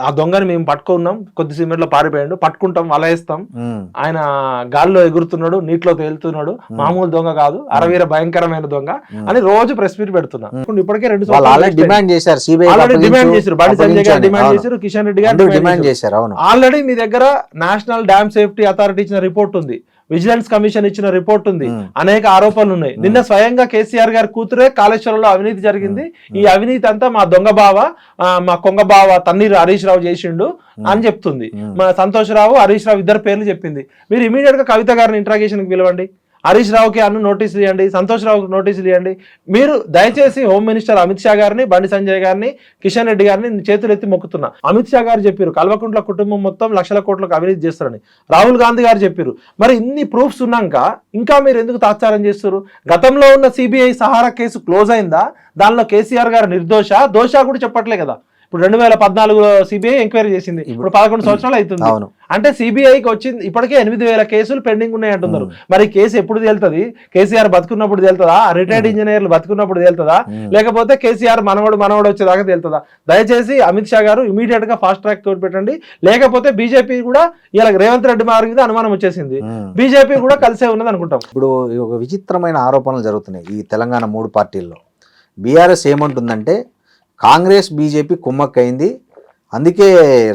ఆ దొంగని మేము పట్టుకున్నాం, కొద్దిసేపట్లో లో పారిపోయాడు, పట్టుకుంటాం, వలయేస్తాం, ఆయన గాల్లో ఎగురుతున్నాడు, నీటిలో తేలుతున్నాడు, మామూలు దొంగ కాదు, అరవీర భయంకరమైన దొంగ అని రోజు ప్రెస్ మీట్ పెడుతున్నా. ఇప్పటికే 2 సంవత్సరాలు డిమాండ్ చేశారు, డిమాండ్ చేశారు, బండి సంజయ్ గారు డిమాండ్ చేశారు, కిషన్ రెడ్డి గారు డిమాండ్ చేశారు. ఆల్రెడీ మీ దగ్గర నేషనల్ డ్యామ్ సేఫ్టీ అథారిటీ ఇచ్చిన రిపోర్ట్ ఉంది, విజిలెన్స్ కమిషన్ ఇచ్చిన రిపోర్ట్ ఉంది, అనేక ఆరోపణలు ఉన్నాయి. నిన్న స్వయంగా కేసీఆర్ గారి కూతురే కాళేశ్వరంలో అవినీతి జరిగింది, ఈ అవినీతి అంతా మా దొంగ బావ, మా కొంగ బావ తన్నీరు హరీష్ రావు చేసిండు అని చెప్తుంది. మా సంతోష్ రావు, హరీష్ రావు ఇద్దరు పేర్లు చెప్పింది. మీరు ఇమీడియట్ గా కవిత గారిని ఇంట్రాగేషన్ కి పిలవండి, హరీష్ రావుకి అన్ను నోటీసులు ఇవ్వండి, సంతోష్ రావుకి నోటీసులు ఇవ్వండి. మీరు దయచేసి హోమ్ మినిస్టర్ అమిత్ షా గారిని, బండి సంజయ్ గారిని, కిషన్ రెడ్డి గారిని చేతులు ఎత్తి మొక్కుతున్నా. అమిత్ షా గారు చెప్పారు కల్వకుంట్ల కుటుంబం మొత్తం లక్షల కోట్లకు అవినీతి చేస్తారని, రాహుల్ గాంధీ గారు చెప్పారు. మరి ఇన్ని ప్రూఫ్స్ ఉన్నాక ఇంకా మీరు ఎందుకు తాత్సారం చేస్తారు? గతంలో ఉన్న సిబిఐ సహారా కేసు క్లోజ్ అయిందా? దానిలో కేసీఆర్ గారు నిర్దోష దోష కూడా చెప్పట్లే కదా. ఇప్పుడు 2014లో సిబిఐ ఎంక్వైరీ చేసింది, ఇప్పుడు 11 సంవత్సరాలు అవుతుంది. అంటే సిబిఐకి వచ్చింది ఇప్పటికే 8,000 కేసులు పెండింగ్ ఉన్నాయి అంటున్నారు. మరి కేసు ఎప్పుడు తేలుతుంది? కేసీఆర్ బతుకున్నప్పుడు తేలుతుందా? రిటైర్డ్ ఇంజనీర్లు బతుకున్నప్పుడు తేలుతుందా? లేకపోతే కేసీఆర్ మనవడు వచ్చేదాకా తేలుతుందా? దయచేసి అమిత్ షా గారు ఇమీడియట్ గా ఫాస్ట్ ట్రాక్ తోటి పెట్టండి. లేకపోతే బీజేపీ కూడా ఇలా రేవంత్ రెడ్డి మారి మీద అనుమానం వచ్చేసింది, బీజేపీ కూడా కలిసే ఉన్నది అనుకుంటాం. ఇప్పుడు ఒక విచిత్రమైన ఆరోపణలు జరుగుతున్నాయి ఈ తెలంగాణ 3 పార్టీల్లో. బీఆర్ఎస్ ఏమంటుందంటే కాంగ్రెస్ బీజేపీ కుమ్మక్కైంది, అందుకే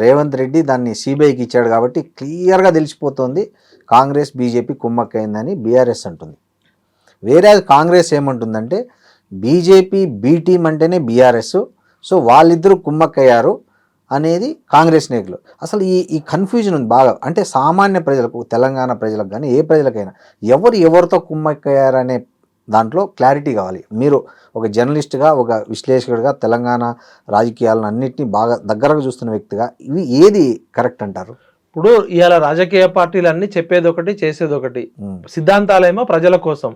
రేవంత్ రెడ్డి దాన్ని సిబిఐకి ఇచ్చాడు కాబట్టి క్లియర్గా తెలిసిపోతుంది కాంగ్రెస్ బీజేపీ కుమ్మక్కైందని బీఆర్ఎస్ అంటుంది. వేరే కాంగ్రెస్ ఏమంటుందంటే బీజేపీ బీ టీం అంటేనే బీఆర్ఎస్, సో వాళ్ళిద్దరూ కుమ్మక్కయ్యారు అనేది కాంగ్రెస్ నాయకులు. అసలు ఈ కన్ఫ్యూజన్ ఉంది బాగా. అంటే సామాన్య ప్రజలకు, తెలంగాణ ప్రజలకు కానీ ఏ ప్రజలకైనా ఎవరితో కుమ్మక్కయ్యారనే దాంట్లో క్లారిటీ కావాలి. మీరు ఒక జర్నలిస్ట్గా, ఒక విశ్లేషకుడిగా, తెలంగాణ రాజకీయాలను అన్నింటినీ బాగా దగ్గరగా చూస్తున్న వ్యక్తిగా ఇవి ఏది కరెక్ట్ అంటారు? ఇప్పుడు ఇవాళ రాజకీయ పార్టీలన్నీ చెప్పేది ఒకటి, చేసేది ఒకటి. సిద్ధాంతాలేమో ప్రజల కోసం,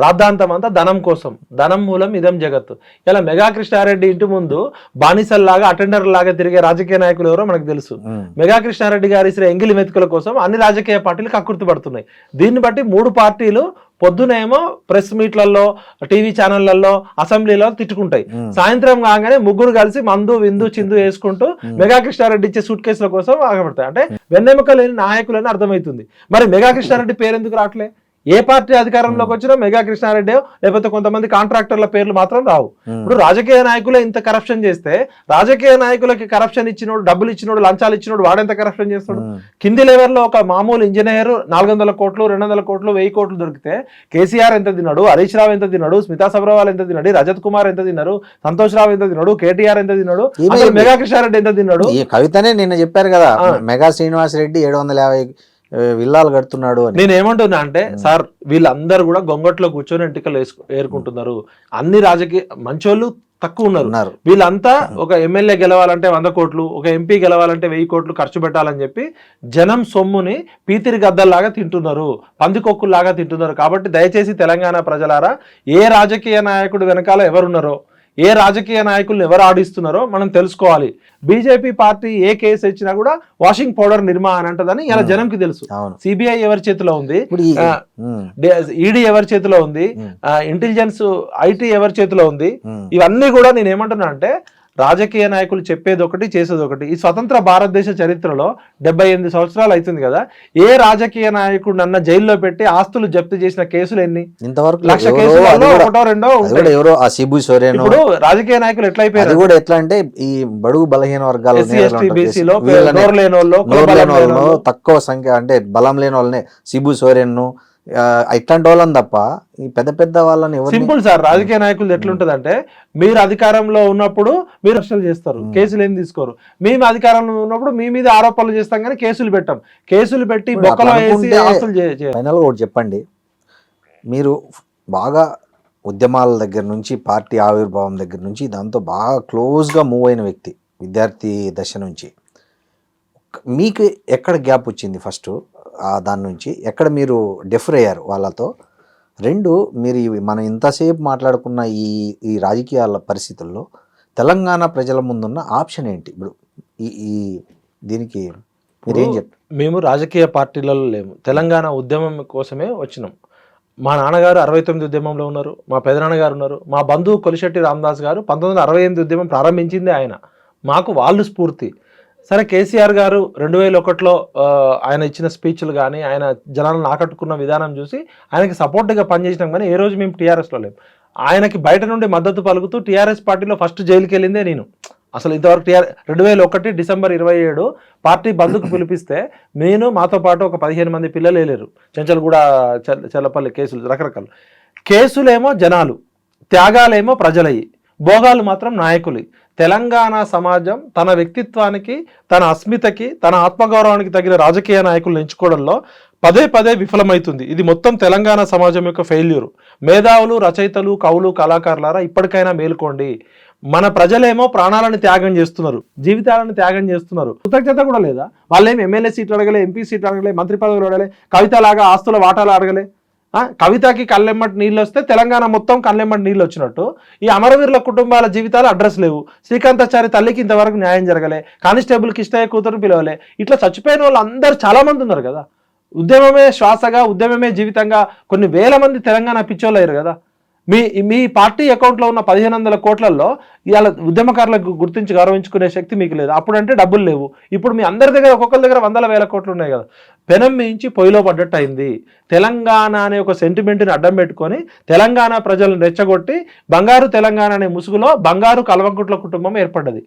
రాద్ధాంతం అంతా ధనం కోసం. ధనం మూలం ఇదం జగత్తు. ఇలా మెగా కృష్ణారెడ్డి ఇంటి ముందు బానిసల్లాగా, అటెండర్ లాగా తిరిగే రాజకీయ నాయకులు ఎవరో మనకు తెలుసు. మెగా కృష్ణారెడ్డి గారి ఇసిన ఎంగిలి మెతుకుల కోసం అన్ని రాజకీయ పార్టీలు కక్కుర్తి పడుతున్నాయి. దీన్ని బట్టి 3 పార్టీలు పొద్దునేమో ప్రెస్ మీట్లలో, టీవీ ఛానళ్లలో, అసెంబ్లీలో తిట్టుకుంటాయి. సాయంత్రం కాగానే ముగ్గురు కలిసి మందు విందు చిందు వేసుకుంటూ మెగా కృష్ణారెడ్డి ఇచ్చే సూట్ కేసుల కోసం ఆగబడతాయి. అంటే వెన్నెముక లేని నాయకులని అర్థమవుతుంది. మరి మెగా కృష్ణారెడ్డి పేరు ఎందుకు రావట్లే? ఏ పార్టీ అధికారంలోకి వచ్చినా మెగా కృష్ణారెడ్డి లేకపోతే కొంతమంది కాంట్రాక్టర్ల పేర్లు మాత్రం రావు. ఇప్పుడు రాజకీయ నాయకులే ఇంత కరప్షన్ చేస్తే, రాజకీయ నాయకులకి కరప్షన్ ఇచ్చినోడు, డబ్బులు ఇచ్చినోడు, లంచాలు ఇచ్చినోడు వాడెంత కరప్షన్ చేస్తాడు? కింది లెవెల్లో ఒక మామూలు ఇంజనీర్ 400 కోట్లు, 200 కోట్లు, 1000 కోట్లు దొరికితే కేసీఆర్ ఎంత తిన్నాడు, హరీష్ రావు ఎంత తిన్నాడు, స్మితా సబ్రవాల్ ఎంత తిన్నాడు, రజత్ కుమార్ ఎంత తిన్నారు, సంతోష్ రావు ఎంత తిన్నాడు, కేటీఆర్ ఎంత తిన్నాడు, మెగా కృష్ణారెడ్డి ఎంత తిన్నాడు? ఈ కవితనే నిన్న చెప్పారు కదా, మెగా శ్రీనివాస్ రెడ్డి 750 విల్లాలు కడుతున్నాడు అని. నేను ఏమంటున్నా అంటే, సార్ వీళ్ళందరూ కూడా గొంగట్లో కూర్చొని ఎంటికలు ఏరుకుంటున్నారు. అన్ని రాజకీయ మంచోళ్ళు తక్కువ ఉన్నారు. వీళ్ళంతా ఒక ఎమ్మెల్యే గెలవాలంటే 100 కోట్లు, ఒక ఎంపీ గెలవాలంటే 1000 కోట్లు ఖర్చు పెట్టాలని చెప్పి జనం సొమ్ముని పీతిరి గద్దల్లాగా తింటున్నారు, పందికొక్కుల్లాగా తింటున్నారు. కాబట్టి దయచేసి తెలంగాణ ప్రజలారా, ఏ రాజకీయ నాయకుడు వెనకాల ఎవరున్నారో, ఏ రాజకీయ నాయకులను ఎవరు ఆడిస్తున్నారో మనం తెలుసుకోవాలి. బీజేపీ పార్టీ ఏ కేసు ఇచ్చినా కూడా వాషింగ్ పౌడర్ నిర్మా అని అంటదని ఇలా జనంకి తెలుసు. సిబిఐ ఎవరి చేతిలో ఉంది, ఈడీ ఎవరి చేతిలో ఉంది, ఇంటెలిజెన్స్ ఐటీ ఎవరి చేతిలో ఉంది. ఇవన్నీ కూడా నేను ఏమంటున్నా అంటే, రాజకీయ నాయకులు చెప్పేది ఒకటి, చేసేది ఒకటి. ఈ స్వతంత్ర భారతదేశ చరిత్రలో 78 సంవత్సరాలు అవుతుంది కదా, ఏ రాజకీయ నాయకుడు అన్న జైల్లో పెట్టి ఆస్తులు జప్తు చేసిన కేసులు ఎన్ని? ఇంతవరకు 1,00,000 కేసులలో 1-2 ఎవరో ఆ సిబు సోరెన్. ఇప్పుడు రాజకీయ నాయకులు ఎట్లయిపోయారు కూడా ఎట్లా అంటే, ఈ బడుగు బలహీన వర్గాలు, తక్కువ సంఖ్య అంటే బలం లేని వాళ్ళని, సిబు సోరెన్ ఇట్లాంటి వాళ్ళని తప్ప ఈ పెద్ద వాళ్ళని సింపుల్ సార్. రాజకీయ నాయకులు ఎట్లుంటదంటే, మీరు అధికారంలో ఉన్నప్పుడు మీరు అరెస్టులు చేస్తారు, కేసులు ఏం తీసుకోరు. మేము అధికారంలో ఉన్నప్పుడు మీ మీద ఆరోపణలు చేస్తాం కానీ కేసులు పెట్టాం. కేసులు పెట్టి బొక్కలో వేసి ఆస్తులు ఫైనల్ గా ఒకటి చెప్పండి, మీరు బాగా ఉద్యమాల దగ్గర నుంచి, పార్టీ ఆవిర్భావం దగ్గర నుంచి దాంతో బాగా క్లోజ్గా మూవ్ అయిన వ్యక్తి, విద్యార్థి దశ నుంచి మీకు ఎక్కడ గ్యాప్ వచ్చింది ఫస్ట్, దాని నుంచి ఎక్కడ మీరు డెఫర్ అయ్యారు వాళ్ళతో? రెండు, మీరు మనం ఇంతసేపు మాట్లాడుకున్న ఈ రాజకీయాల పరిస్థితుల్లో తెలంగాణ ప్రజల ముందున్న ఆప్షన్ ఏంటి ఇప్పుడు? ఈ దీనికి మీరేం చెప్తారు? మేము రాజకీయ పార్టీలలో లేము, తెలంగాణ ఉద్యమం కోసమే వచ్చినాం. మా నాన్నగారు 69 ఉద్యమంలో ఉన్నారు, మా పెదనాన్నగారు ఉన్నారు, మా బంధువు కొలిశెట్టి రామదాస్ గారు 1968 ఉద్యమం ప్రారంభించింది ఆయన. మాకు వాళ్ళు స్ఫూర్తి. సరే, కేసీఆర్ గారు 2001లో ఆయన ఇచ్చిన స్పీచ్లు కానీ ఆయన జనాలను ఆకట్టుకున్న విధానం చూసి ఆయనకి సపోర్ట్గా పనిచేసినాం, కానీ ఏ రోజు మేము టీఆర్ఎస్లో లేము. ఆయనకి బయట నుండి మద్దతు పలుకుతూ టీఆర్ఎస్ పార్టీలో ఫస్ట్ జైలుకి వెళ్ళిందే నేను. అసలు ఇంతవరకు 2001 డిసెంబర్ 27 పార్టీ బంద్కు పిలిపిస్తే నేను, మాతో పాటు ఒక 15 మంది పిల్లలు వెళ్ళారు. చెంచల్గూడ, చెల్లపల్లి కేసులు, రకరకాలు కేసులేమో జనాలు, త్యాగాలేమో ప్రజలయ్యి, భోగాలు మాత్రం నాయకులు. తెలంగాణ సమాజం తన వ్యక్తిత్వానికి, తన అస్మితకి, తన ఆత్మగౌరవానికి తగిన రాజకీయ నాయకులను ఎంచుకోవడంలో పదే విఫలమవుతుంది. ఇది మొత్తం తెలంగాణ సమాజం యొక్క ఫెయిల్యూర్. మేధావులు, రచయితలు, కవులు, కళాకారులారా ఇప్పటికైనా మేలుకోండి. మన ప్రజలేమో ప్రాణాలను త్యాగం చేస్తున్నారు, జీవితాలను త్యాగం చేస్తున్నారు. కృతజ్ఞత కూడా లేదా? వాళ్ళేమి ఎమ్మెల్యే సీట్లు అడగలే, ఎంపీ సీట్లు అడగలే, మంత్రి పదవులు అడగలే, కవితలాగా ఆస్తుల వాటాలు అడగలే. కవితకి కళ్ళెమ్మటి నీళ్ళు వస్తే తెలంగాణ మొత్తం కళ్ళెమ్మటి నీళ్ళు వచ్చినట్టు ఈ అమరవీరుల కుటుంబాల జీవితాలు అడ్రస్ లేవు. శ్రీకాంతాచారి తల్లికి ఇంతవరకు న్యాయం జరగలే, కానిస్టేబుల్ కిష్టయ్య కూతురు పిలవలే. ఇట్లా చచ్చిపోయిన వాళ్ళు అందరూ చాలా మంది ఉన్నారు కదా. ఉద్యమమే శ్వాసగా, ఉద్యమమే జీవితంగా కొన్ని వేల మంది తెలంగాణ పిచ్చోళ్ళు అయ్యారు కదా. మీ పార్టీ అకౌంట్లో ఉన్న 1500 కోట్లలో ఇవాళ ఉద్యమకారులకు గుర్తించి గౌరవించుకునే శక్తి మీకు లేదు. అప్పుడంటే డబ్బులు లేవు. ఇప్పుడు మీ అందరి దగ్గర, ఒక్కొక్కరి దగ్గర 100,000 కోట్లు ఉన్నాయి కదా. పెనం మించి పొయ్యిలో పడ్డట్టు అయింది. తెలంగాణ అనే ఒక సెంటిమెంట్ని అడ్డం పెట్టుకొని తెలంగాణ ప్రజలను రెచ్చగొట్టి బంగారు తెలంగాణ అనే ముసుగులో బంగారు కల్వకుంట్ల కుటుంబం ఏర్పడ్డది.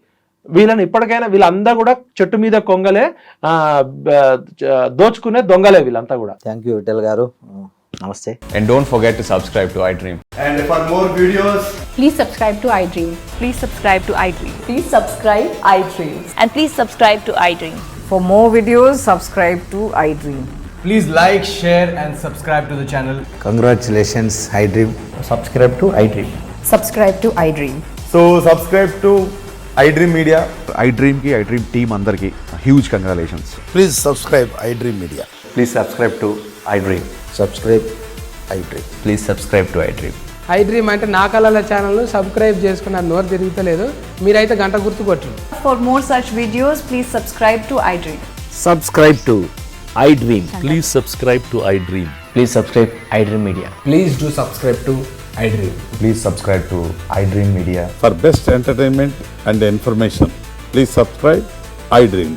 వీళ్ళని ఇప్పటికైనా, వీళ్ళంతా కూడా చెట్టు మీద కొంగలే, దోచుకునే దొంగలే వీళ్ళంతా కూడా. థ్యాంక్ యూ విఠల్ గారు, నమస్తే. And don't forget to subscribe to iDream. And for more videos, Please subscribe to iDream. Please subscribe to iDream. Please subscribe iDream. And please subscribe to iDream. For more videos, subscribe to iDream. please like, share and subscribe to the channel. Congratulations iDream. Subscribe to iDream. Subscribe to iDream. So subscribe to iDream Media. iDream की iDream team अंदर की huge congratulations. Please subscribe iDream Media. Please subscribe to iDream. Subscribe iDream. Please subscribe to iDream. iDream అంటే నా కళల ఛానల్ను subscribe చేసుకున్న నోరు తిరుగుతలేదు. మీరైతే గంట గుర్తు కొట్టండి. For more such videos, please subscribe to iDream. Subscribe to iDream. Please subscribe to iDream. Please subscribe iDream Media. Please do subscribe to iDream. Please subscribe to iDream Media. For best entertainment and information, please subscribe iDream.